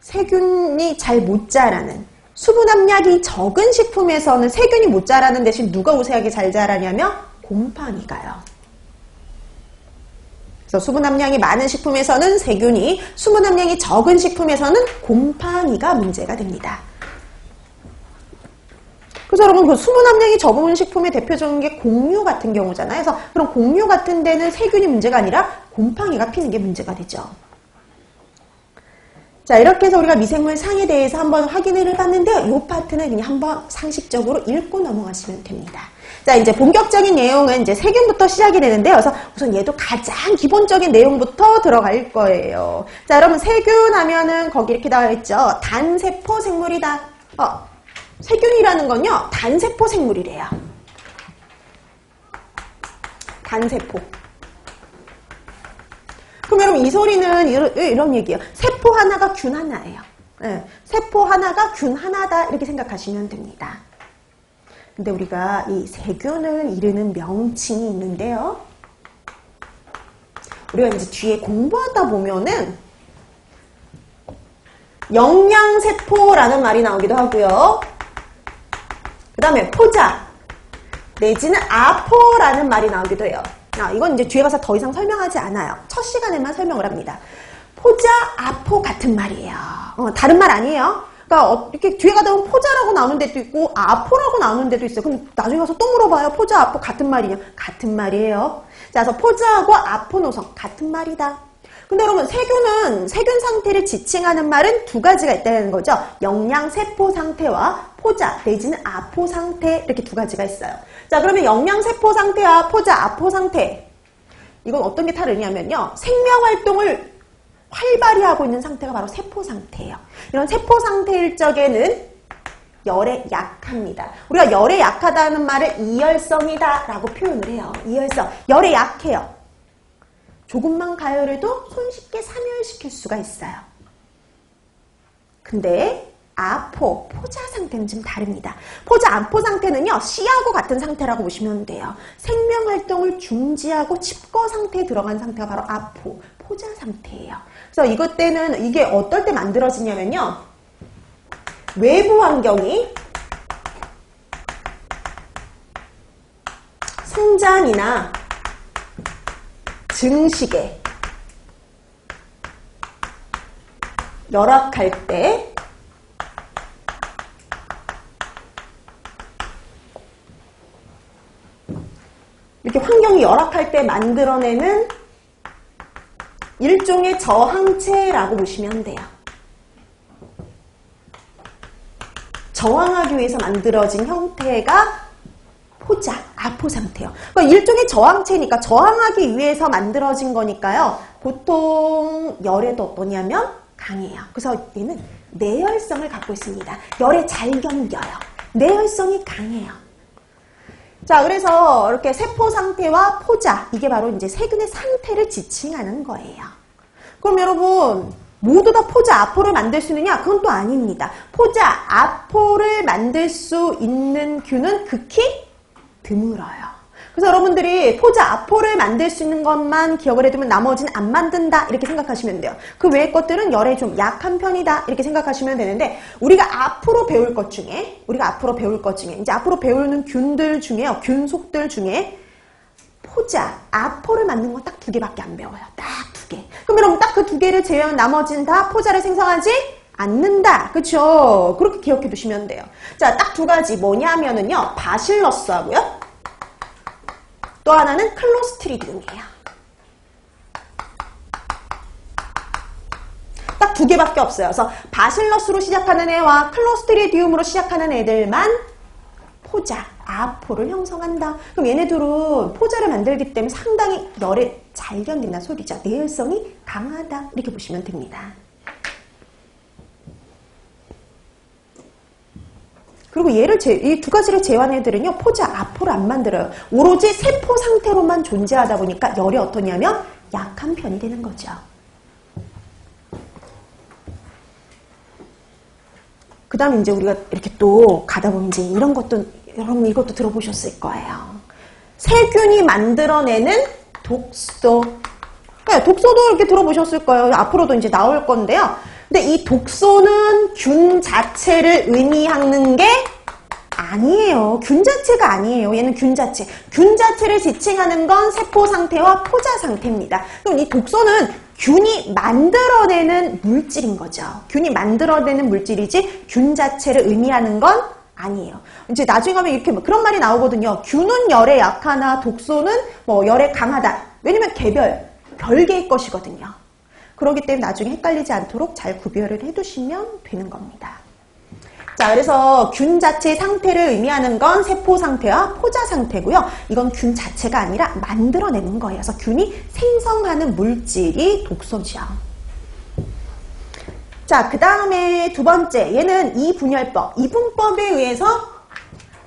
세균이 잘 못 자라는, 수분 함량이 적은 식품에서는 세균이 못 자라는 대신 누가 우세하게 잘 자라냐면 곰팡이가요. 그래서 수분 함량이 많은 식품에서는 세균이, 수분 함량이 적은 식품에서는 곰팡이가 문제가 됩니다. 그래서 여러분, 그 수분 함량이 적은 식품의 대표적인 게 곡류 같은 경우잖아요. 그래서 그런 곡류 같은 데는 세균이 문제가 아니라 곰팡이가 피는 게 문제가 되죠. 자, 이렇게 해서 우리가 미생물 상에 대해서 한번 확인을 해봤는데요. 이 파트는 그냥 한번 상식적으로 읽고 넘어가시면 됩니다. 자, 이제 본격적인 내용은 이제 세균부터 시작이 되는데요. 그래서 우선 얘도 가장 기본적인 내용부터 들어갈 거예요. 자, 여러분, 세균 하면은 거기 이렇게 나와 있죠. 단세포 생물이다. 세균이라는 건요, 단세포 생물이래요. 단세포. 그럼 여러분, 이 소리는 이런 얘기예요. 세포 하나가 균 하나예요. 네, 세포 하나가 균 하나다, 이렇게 생각하시면 됩니다. 근데 우리가 이 세균을 이르는 명칭이 있는데요. 우리가 이제 뒤에 공부하다 보면은 영양세포라는 말이 나오기도 하고요. 그 다음에 포자 내지는 아포라는 말이 나오기도 해요. 이건 이제 뒤에 가서 더 이상 설명하지 않아요. 첫 시간에만 설명을 합니다. 포자, 아포 같은 말이에요. 다른 말 아니에요. 그러니까 이렇게 뒤에 가다 보면 포자라고 나오는 데도 있고 아포라고 나오는 데도 있어요. 그럼 나중에 가서 또 물어봐요. 포자, 아포 같은 말이냐? 같은 말이에요. 자, 그래서 포자하고 아포 노성 같은 말이다. 근데 여러분, 세균은 세균 상태를 지칭하는 말은 두 가지가 있다는 거죠. 영양세포 상태와 포자 내지는 아포 상태, 이렇게 두 가지가 있어요. 자, 그러면 영양세포 상태와 포자, 아포 상태, 이건 어떤 게 다르냐면요, 생명활동을 활발히 하고 있는 상태가 바로 세포 상태예요. 이런 세포 상태일 적에는 열에 약합니다. 우리가 열에 약하다는 말을 이열성이다 라고 표현을 해요. 이열성. 열에 약해요. 조금만 가열해도 손쉽게 사멸시킬 수가 있어요. 근데 아포, 포자 상태는 좀 다릅니다. 포자, 아포 상태는요, C하고 같은 상태라고 보시면 돼요. 생명활동을 중지하고 칩거 상태에 들어간 상태가 바로 아포, 포자 상태예요. 그래서 이것 때는 이게 어떨 때 만들어지냐면요, 외부 환경이 생장이나 증식에 열악할 때 이렇게 환경이 열악할 때 만들어내는 일종의 저항체라고 보시면 돼요. 저항하기 위해서 만들어진 형태가 포자, 아포 상태예요. 그러니까 일종의 저항체니까 저항하기 위해서 만들어진 거니까요. 보통 열에도 어떠냐면 강해요. 그래서 얘는 내열성을 갖고 있습니다. 열에 잘 견뎌요. 내열성이 강해요. 자, 그래서 이렇게 세포 상태와 포자, 이게 바로 이제 세균의 상태를 지칭하는 거예요. 그럼 여러분, 모두 다 포자, 아포를 만들 수 있느냐? 그건 또 아닙니다. 포자, 아포를 만들 수 있는 균은 극히 드물어요. 그래서 여러분들이 포자, 아포를 만들 수 있는 것만 기억을 해두면 나머지는 안 만든다, 이렇게 생각하시면 돼요. 그 외의 것들은 열에 좀 약한 편이다, 이렇게 생각하시면 되는데, 우리가 앞으로 배울 것 중에 이제 앞으로 배우는 균들 중에요, 균속들 중에 포자, 아포를 만든 건 딱 2개밖에 안 배워요. 딱 2개. 그럼 여러분, 딱 그 2개를 제외한 나머지는 다 포자를 생성하지 않는다. 그쵸? 그렇게 기억해 두시면 돼요. 자, 딱 2가지 뭐냐 하면은요, 바실러스 하고요, 또 하나는 클로스트리디움이에요. 딱 2개밖에 없어요. 그래서 바실러스로 시작하는 애와 클로스트리디움으로 시작하는 애들만 포자, 아포를 형성한다. 그럼 얘네들은 포자를 만들기 때문에 상당히 열에 잘 견딘다 소리죠. 내열성이 강하다, 이렇게 보시면 됩니다. 그리고 얘를 이 2가지를 제외한 애들은요, 포자, 아포를 안 만들어요. 오로지 세포 상태로만 존재하다 보니까 열이 어떠냐면 약한 편이 되는 거죠. 그 다음에 이제 우리가 이렇게 또 가다 보면 이제 이런 것도, 여러분 이것도 들어보셨을 거예요. 세균이 만들어내는 독소. 네, 독소도 이렇게 들어보셨을 거예요. 앞으로도 이제 나올 건데요. 근데 이 독소는 균 자체를 의미하는 게 아니에요. 균 자체가 아니에요. 얘는 균 자체. 균 자체를 지칭하는 건 세포 상태와 포자 상태입니다. 그럼 이 독소는 균이 만들어내는 물질인 거죠. 균이 만들어내는 물질이지 균 자체를 의미하는 건 아니에요. 이제 나중에 가면 이렇게 그런 말이 나오거든요. 균은 열에 약하나 독소는 뭐 열에 강하다. 왜냐면 별개의 것이거든요. 그렇기 때문에 나중에 헷갈리지 않도록 잘 구별을 해두시면 되는 겁니다. 자, 그래서 균 자체의 상태를 의미하는 건 세포 상태와 포자 상태고요. 이건 균 자체가 아니라 만들어내는 거예요. 그래서 균이 생성하는 물질이 독소죠. 자, 그 다음에 두 번째, 얘는 이분열법, 이분법에 의해서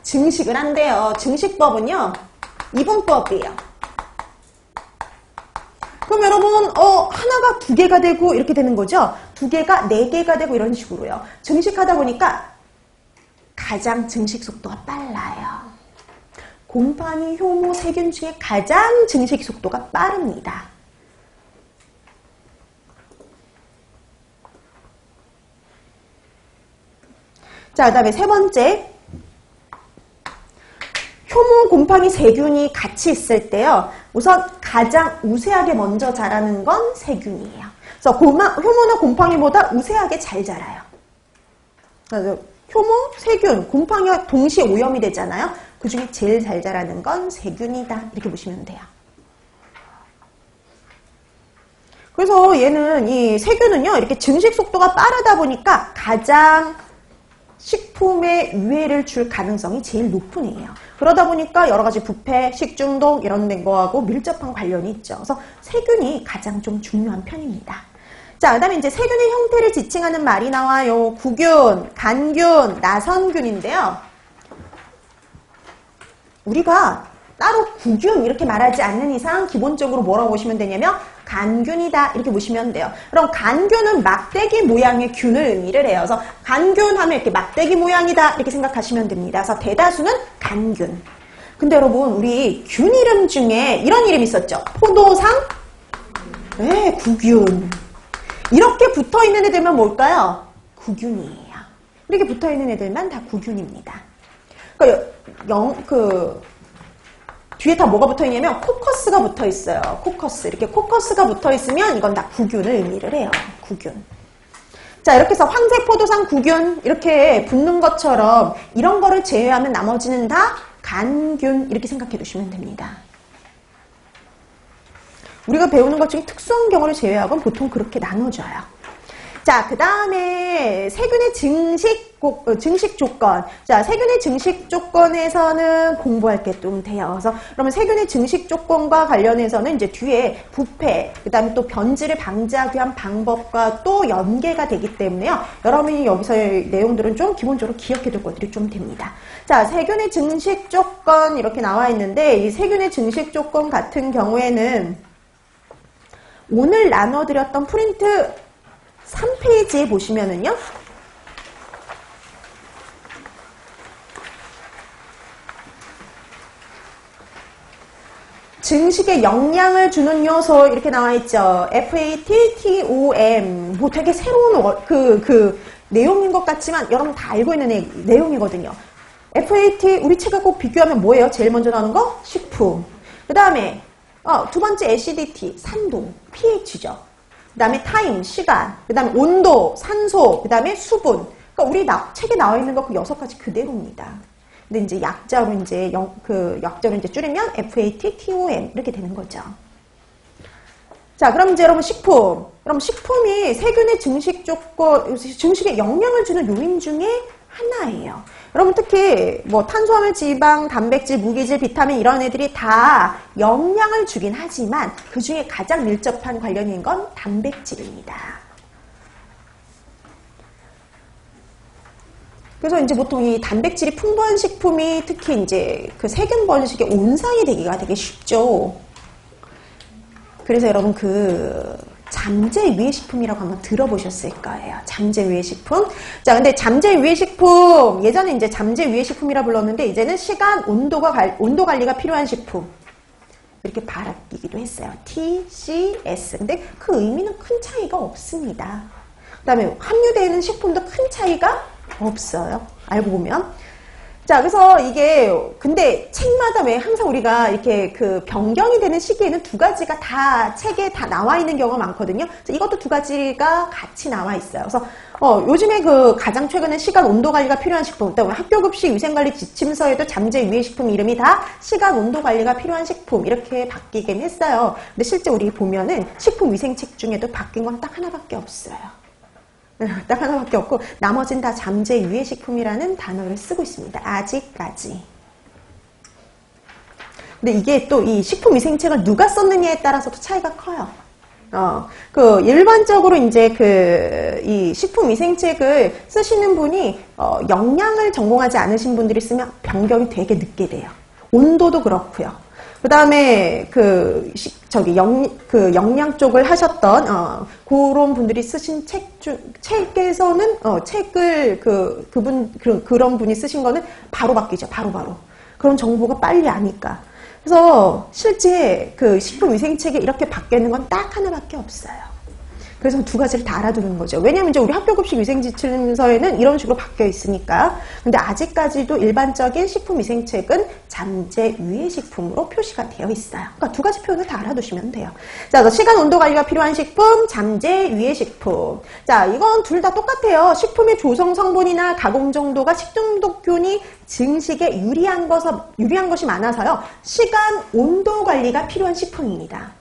증식을 한대요. 증식법은요, 이분법이에요. 그럼 여러분, 하나가 두 개가 되고 이렇게 되는 거죠? 두 개가 네 개가 되고 이런 식으로요. 증식하다 보니까 가장 증식 속도가 빨라요. 곰팡이, 효모, 세균 중에 가장 증식 속도가 빠릅니다. 자, 그 다음에 세 번째. 효모, 곰팡이, 세균이 같이 있을 때요. 우선 가장 우세하게 먼저 자라는 건 세균이에요. 그래서 효모나 곰팡이보다 우세하게 잘 자라요. 그래서 효모, 세균, 곰팡이와 동시에 오염이 되잖아요. 그 중에 제일 잘 자라는 건 세균이다. 이렇게 보시면 돼요. 그래서 얘는 이 세균은요, 이렇게 증식 속도가 빠르다 보니까 가장 식품에 유해를 줄 가능성이 제일 높은 애예요. 그러다 보니까 여러 가지 부패, 식중독 이런 거하고 밀접한 관련이 있죠. 그래서 세균이 가장 좀 중요한 편입니다. 자, 그 다음에 이제 세균의 형태를 지칭하는 말이 나와요. 구균, 간균, 나선균인데요. 우리가 따로 구균 이렇게 말하지 않는 이상 기본적으로 뭐라고 보시면 되냐면 간균이다 이렇게 보시면 돼요. 그럼 간균은 막대기 모양의 균을 의미를 해요. 그래서 간균 하면 이렇게 막대기 모양이다 이렇게 생각하시면 됩니다. 그래서 대다수는 간균. 근데 여러분 우리 균 이름 중에 이런 이름 있었죠. 포도상, 네, 구균. 이렇게 붙어있는 애들만 뭘까요? 구균이에요. 이렇게 붙어있는 애들만 다 구균입니다. 그러니까 뒤에 다 뭐가 붙어있냐면 코커스가 붙어있어요. 코커스. 이렇게 코커스가 붙어있으면 이건 다 구균을 의미를 해요. 구균. 자, 이렇게 해서 황색 포도상 구균 이렇게 붙는 것처럼 이런 거를 제외하면 나머지는 다 간균 이렇게 생각해 두시면 됩니다. 우리가 배우는 것 중에 특수한 경우를 제외하고는 보통 그렇게 나눠져요. 자, 그 다음에 세균의 증식 조건. 자, 세균의 증식 조건에서는 공부할 게 좀 돼요. 그래서 그러면 세균의 증식 조건과 관련해서는 이제 뒤에 부패, 그 다음에 또 변질을 방지하기 위한 방법과 또 연계가 되기 때문에요. 여러분이 여기서의 내용들은 좀 기본적으로 기억해둘 것들이 좀 됩니다. 자, 세균의 증식 조건 이렇게 나와 있는데 이 세균의 증식 조건 같은 경우에는 오늘 나눠드렸던 프린트 3페이지에 보시면은요. 증식에 영향을 주는 요소 이렇게 나와 있죠. FATTOM. 뭐 되게 새로운 내용인 것 같지만 여러분 다 알고 있는 내용이거든요. FAT 우리 책하고 비교하면 뭐예요? 제일 먼저 나오는 거? 식품. 그 다음에 두 번째 acidity, 산도, pH죠. 그 다음에 타임, 시간, 그 다음에 온도, 산소, 그 다음에 수분. 그러니까 우리 책에 나와 있는 거 그 6가지 그대로입니다. 근데 이제 약자로 이제 약자로 이제 줄이면 FATTOM 이렇게 되는 거죠. 자, 그럼 이제 여러분 식품. 그럼 식품이 세균의 증식에 영향을 주는 요인 중에 하나예요. 여러분 특히 뭐 탄수화물, 지방, 단백질, 무기질, 비타민 이런 애들이 다 영향을 주긴 하지만 그 중에 가장 밀접한 관련인 건 단백질입니다. 그래서 이제 보통 이 단백질이 풍부한 식품이 특히 이제 그 세균 번식의 온상이 되기가 되게 쉽죠. 그래서 여러분 잠재 유해식품이라고 한번 들어보셨을 거예요. 잠재 유해식품. 자, 근데 잠재 유해식품, 예전에 이제 잠재 유해식품이라 불렀는데, 이제는 시간, 온도 관리가 필요한 식품. 이렇게 바뀌기도 했어요. TCS. 근데 그 의미는 큰 차이가 없습니다. 그 다음에 함유되는 식품도 큰 차이가 없어요. 알고 보면. 자, 그래서 이게, 근데 책마다 왜 항상 우리가 이렇게 그 변경이 되는 시기에는 두 가지가 다 책에 다 나와 있는 경우가 많거든요. 이것도 두 가지가 같이 나와 있어요. 그래서, 요즘에 그 가장 최근에 시간 온도 관리가 필요한 식품, 일단 학교급식 위생관리 지침서에도 잠재 유해식품 이름이 다 시간 온도 관리가 필요한 식품, 이렇게 바뀌긴 했어요. 근데 실제 우리 보면은 식품위생책 중에도 바뀐 건 딱 하나밖에 없어요. 딱 하나밖에 없고 나머지는 다 잠재 유해식품이라는 단어를 쓰고 있습니다. 아직까지. 근데 이게 또 이 식품위생책을 누가 썼느냐에 따라서도 차이가 커요. 일반적으로 이제 이 식품위생책을 쓰시는 분이, 영양을 전공하지 않으신 분들이 쓰면 변경이 되게 늦게 돼요. 온도도 그렇고요. 그 다음에 영양 쪽을 하셨던, 그런 분들이 쓰신 책에서는, 책을 그런 분이 쓰신 거는 바로 바뀌죠. 바로. 그런 정보가 빨리 아니까. 그래서 실제 그 식품위생책에 이렇게 바뀌는 건 딱 하나밖에 없어요. 그래서 두 가지를 다 알아두는 거죠. 왜냐면 이제 우리 학교급식 위생지침서에는 이런 식으로 바뀌어 있으니까. 근데 아직까지도 일반적인 식품위생책은 잠재 유해식품으로 표시가 되어 있어요. 그러니까 두 가지 표현을 다 알아두시면 돼요. 자, 그래서 시간 온도 관리가 필요한 식품, 잠재 유해식품. 자, 이건 둘 다 똑같아요. 식품의 조성 성분이나 가공 정도가 식중독균이 증식에 유리한 것이 많아서요. 시간 온도 관리가 필요한 식품입니다.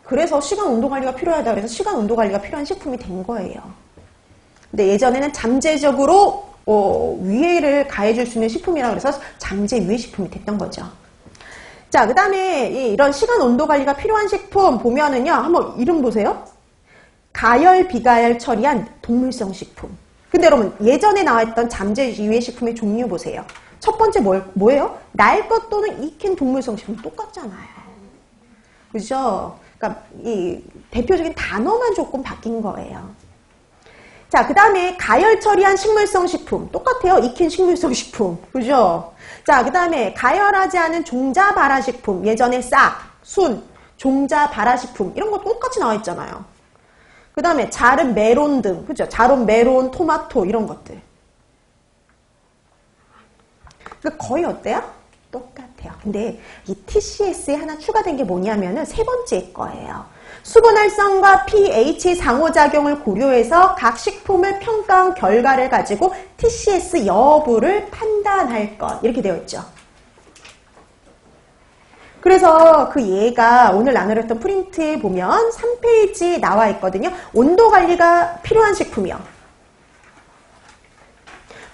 그래서 시간 온도 관리가 필요하다 그래서 시간 온도 관리가 필요한 식품이 된 거예요. 근데 예전에는 잠재적으로 위해를 가해줄 수 있는 식품이라고 해서 잠재 유해식품이 됐던 거죠. 자, 그 다음에 이런 시간 온도 관리가 필요한 식품 보면은요, 한번 이름 보세요. 가열, 비가열 처리한 동물성 식품. 근데 여러분, 예전에 나왔던 잠재 유해식품의 종류 보세요. 첫 번째 뭐예요? 날 것 또는 익힌 동물성 식품 똑같잖아요. 그죠? 그러니까 이 대표적인 단어만 조금 바뀐 거예요. 자, 그 다음에 가열 처리한 식물성 식품. 똑같아요. 익힌 식물성 식품. 그죠? 자, 그 다음에 가열하지 않은 종자 발화 식품. 예전에 싹, 순, 종자 발화 식품. 이런 거 똑같이 나와 있잖아요. 그 다음에 자른 메론 등. 그죠? 자른 메론, 토마토 이런 것들. 그러니까 거의 어때요? 똑같아요. 근데 이 TCS에 하나 추가된 게 뭐냐면은 세 번째 거예요. 수분활성과 pH 상호작용을 고려해서 각 식품을 평가한 결과를 가지고 TCS 여부를 판단할 것. 이렇게 되어 있죠. 그래서 그 예가 오늘 나누려 했던 프린트에 보면 3페이지에 나와 있거든요. 온도 관리가 필요한 식품이요.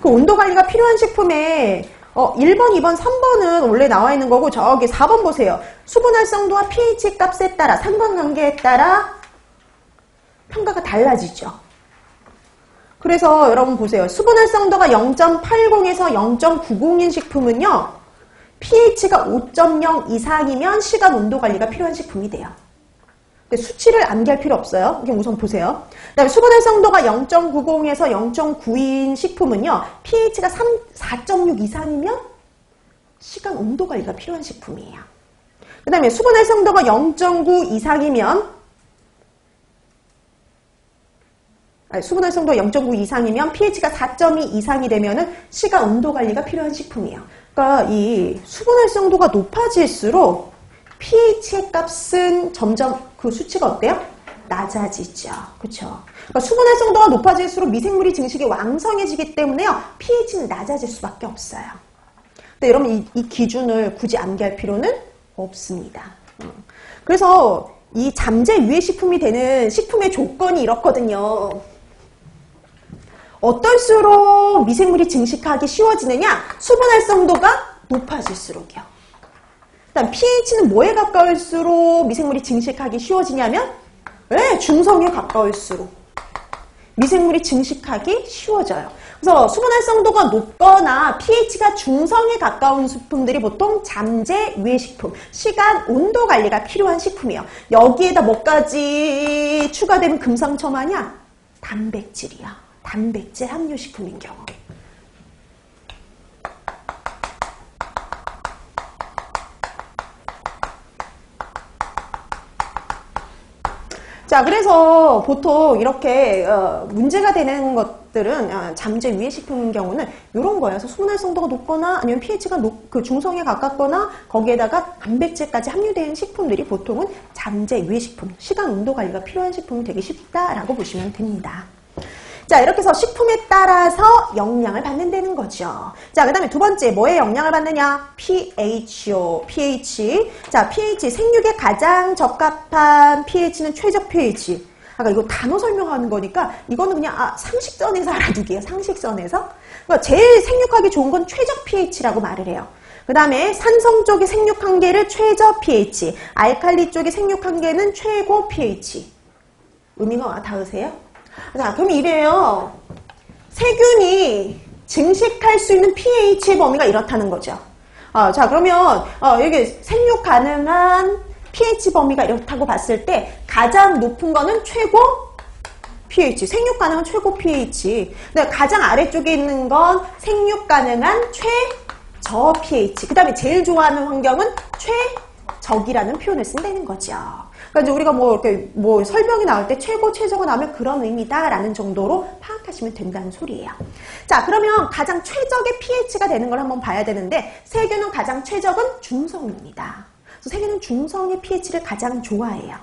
그 온도 관리가 필요한 식품에 1번, 2번, 3번은 원래 나와 있는 거고 저기 4번 보세요. 수분 활성도와 pH 값에 따라 상관관계에 따라 평가가 달라지죠. 그래서 여러분 보세요. 수분 활성도가 0.80에서 0.90인 식품은요. pH가 5.0 이상이면 시간 온도 관리가 필요한 식품이 돼요. 근데 수치를 암기할 필요 없어요. 그냥 우선 보세요. 그다음에 수분 활성도가 0.90에서 0.9인 식품은요. pH가 4.6 이상이면 시간 온도 관리가 필요한 식품이에요. 그 다음에 수분 활성도가 0.9 이상이면 수분 활성도가 0.9 이상이면 pH가 4.2 이상이 되면은 시간 온도 관리가 필요한 식품이에요. 그러니까 이 수분 활성도가 높아질수록 pH의 값은 점점 그 수치가 어때요? 낮아지죠. 그렇죠? 그러니까 수분 활성도가 높아질수록 미생물이 증식이 왕성해지기 때문에요. pH는 낮아질 수밖에 없어요. 근데 여러분 이 기준을 굳이 암기할 필요는 없습니다. 그래서 이 잠재 유해식품이 되는 식품의 조건이 이렇거든요. 어떨수록 미생물이 증식하기 쉬워지느냐? 수분 활성도가 높아질수록이요. 일단 pH는 뭐에 가까울수록 미생물이 증식하기 쉬워지냐면 중성에 가까울수록 미생물이 증식하기 쉬워져요. 그래서 수분 활성도가 높거나 pH가 중성에 가까운 식품들이 보통 잠재 유해식품, 시간, 온도 관리가 필요한 식품이에요. 여기에다 뭐까지 추가되면 금상첨화냐? 단백질이야. 단백질 함유 식품인 경우. 자, 그래서 보통 이렇게 문제가 되는 것들은 잠재 유해식품인 경우는 이런 거예요. 그래서 수분 활성도가 높거나 아니면 pH가 그 중성에 가깝거나 거기에다가 단백질까지 함유된 식품들이 보통은 잠재 유해식품, 시간 온도 관리가 필요한 식품이 되기 쉽다라고 보시면 됩니다. 자, 이렇게 해서 식품에 따라서 영향을 받는다는 거죠. 자, 그 다음에 두 번째, 뭐에 영향을 받느냐? pH요. pH. 자, pH, 생육에 가장 적합한 pH는 최적 pH. 아까 이거 단어 설명하는 거니까 이거는 그냥 상식선에서 알아두기예요. 상식선에서. 그러니까 제일 생육하기 좋은 건 최적 pH라고 말을 해요. 그 다음에 산성 쪽의 생육 한계를 최저 pH, 알칼리 쪽의 생육 한계는 최고 pH. 의미가 와 닿으세요? 자, 그럼 이래요. 세균이 증식할 수 있는 pH의 범위가 이렇다는 거죠. 자, 그러면 여기 생육 가능한 pH 범위가 이렇다고 봤을 때 가장 높은 거는 최고 pH, 생육 가능한 최고 pH. 근데 가장 아래쪽에 있는 건 생육 가능한 최저 pH. 그 다음에 제일 좋아하는 환경은 최적이라는 표현을 쓴다는 거죠. 그러니까 이제 우리가 이렇게 설명이 나올 때 최고, 최저가 나오면 그런 의미다라는 정도로 파악하시면 된다는 소리예요. 자, 그러면 가장 최적의 pH가 되는 걸 한번 봐야 되는데 세균은 가장 최적은 중성입니다. 그래서 세균은 중성의 pH를 가장 좋아해요.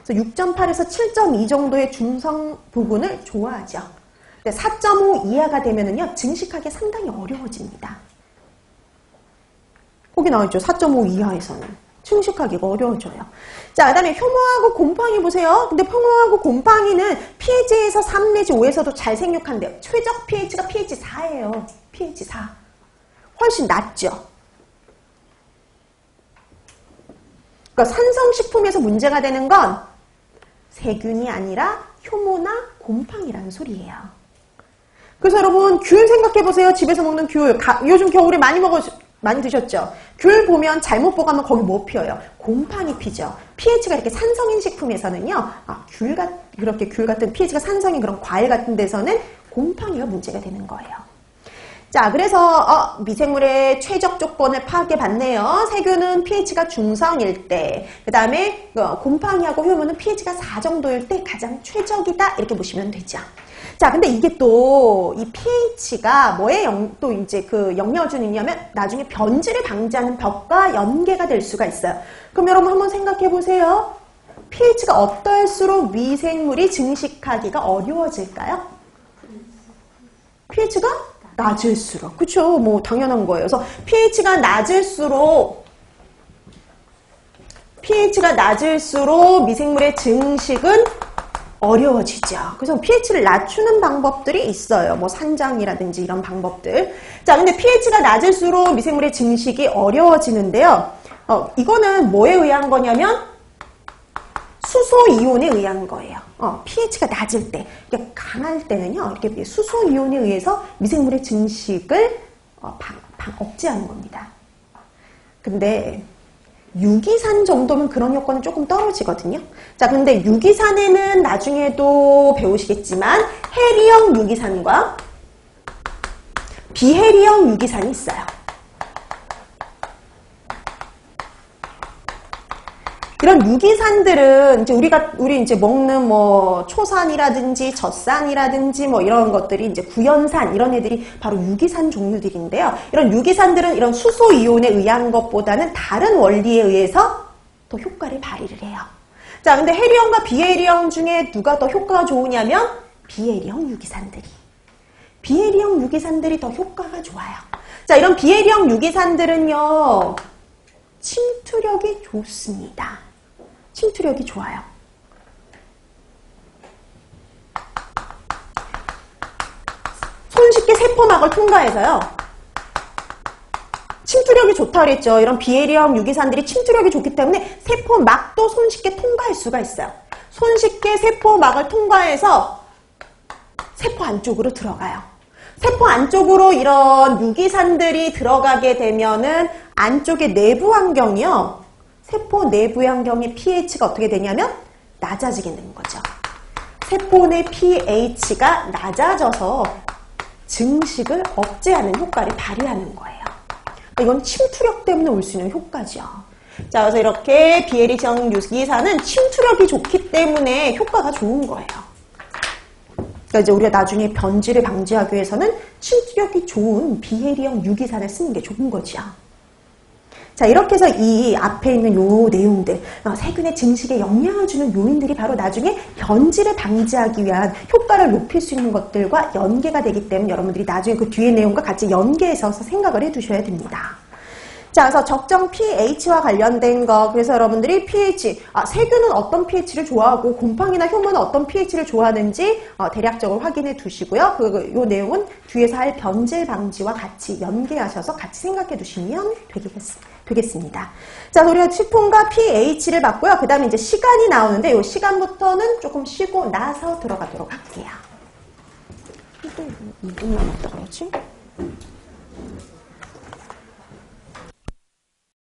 그래서 6.8에서 7.2 정도의 중성 부분을 좋아하죠. 4.5 이하가 되면은요, 증식하기 상당히 어려워집니다. 거기 나와있죠. 4.5 이하에서는. 증식하기가 어려워져요. 자, 그 다음에 효모하고 곰팡이 보세요. 근데 효모하고 곰팡이는 pH에서 3 내지 5에서도 잘 생육한대요. 최적 pH가 pH 4예요. pH 4. 훨씬 낮죠. 그러니까 산성식품에서 문제가 되는 건 세균이 아니라 효모나 곰팡이라는 소리예요. 그래서 여러분 귤 생각해보세요. 집에서 먹는 귤. 요즘 겨울에 많이 드셨죠? 귤 보면 잘못 보가면 거기 뭐 피어요? 곰팡이 피죠. pH가 이렇게 산성인 식품에서는요, 그렇게 귤 같은 pH가 산성인 그런 과일 같은 데서는 곰팡이가 문제가 되는 거예요. 자, 그래서 미생물의 최적 조건을 파악해 봤네요. 세균은 pH가 중성일 때, 그 다음에 곰팡이하고 효모는 pH가 4 정도일 때 가장 최적이다 이렇게 보시면 되죠. 자, 근데 이게 또 이 pH가 뭐에 또 이제 그 영향을 주느냐면 나중에 변질을 방지하는 벽과 연계가 될 수가 있어요. 그럼 여러분 한번 생각해 보세요. pH가 어떨수록 미생물이 증식하기가 어려워질까요? pH가 낮을수록. 그쵸? 뭐 당연한 거예요. 그래서 pH가 낮을수록 미생물의 증식은 어려워지죠. 그래서 pH를 낮추는 방법들이 있어요. 뭐 산장이라든지 이런 방법들. 자, 근데 pH가 낮을수록 미생물의 증식이 어려워지는데요. 이거는 뭐에 의한 거냐면 수소 이온에 의한 거예요. pH가 낮을 때, 강할 때는요, 이렇게 수소 이온에 의해서 미생물의 증식을 억제하는 겁니다. 근데 유기산 정도면 그런 효과는 조금 떨어지거든요. 자, 근데 유기산에는 나중에도 배우시겠지만 해리형 유기산과 비해리형 유기산이 있어요. 이런 유기산들은 이제 우리 이제 먹는 뭐 초산이라든지 젖산이라든지 뭐 이런 것들이 이제 구연산 이런 애들이 바로 유기산 종류들인데요. 이런 유기산들은 이런 수소 이온에 의한 것보다는 다른 원리에 의해서 더 효과를 발휘를 해요. 자, 근데 해리형과 비해리형 중에 누가 더 효과가 좋으냐면 비해리형 유기산들이 더 효과가 좋아요. 자, 이런 비해리형 유기산들은요, 침투력이 좋습니다. 침투력이 좋아요. 손쉽게 세포막을 통과해서요. 침투력이 좋다고 그랬죠. 이런 비해리형 유기산들이 침투력이 좋기 때문에 세포막도 손쉽게 통과할 수가 있어요. 손쉽게 세포막을 통과해서 세포 안쪽으로 들어가요. 세포 안쪽으로 이런 유기산들이 들어가게 되면은 안쪽의 내부 환경이요. 세포 내부 환경의 pH가 어떻게 되냐면 낮아지게 되는 거죠. 세포 내 pH가 낮아져서 증식을 억제하는 효과를 발휘하는 거예요. 이건 침투력 때문에 올 수 있는 효과죠. 자, 그래서 이렇게 비에리성 유기산은 침투력이 좋기 때문에 효과가 좋은 거예요. 그러니까 이제 우리가 나중에 변질을 방지하기 위해서는 침투력이 좋은 비해리형 유기산을 쓰는 게 좋은 거죠. 자, 이렇게 해서 이 앞에 있는 요 내용들, 세균의 증식에 영향을 주는 요인들이 바로 나중에 변질을 방지하기 위한 효과를 높일 수 있는 것들과 연계가 되기 때문에 여러분들이 나중에 그 뒤에 내용과 같이 연계해서 생각을 해 두셔야 됩니다. 자, 그래서 적정 pH와 관련된 거, 그래서 여러분들이 pH, 세균은 어떤 pH를 좋아하고 곰팡이나 효모는 어떤 pH를 좋아하는지 대략적으로 확인해 두시고요. 요 내용은 뒤에서 할 변질 방지와 같이 연계하셔서 같이 생각해 두시면 되겠습니다. 자, 우리가 치품과 pH를 봤고요. 그 다음에 이제 시간이 나오는데 이 시간부터는 조금 쉬고 나서 들어가도록 할게요. 2분 남았다 그러지?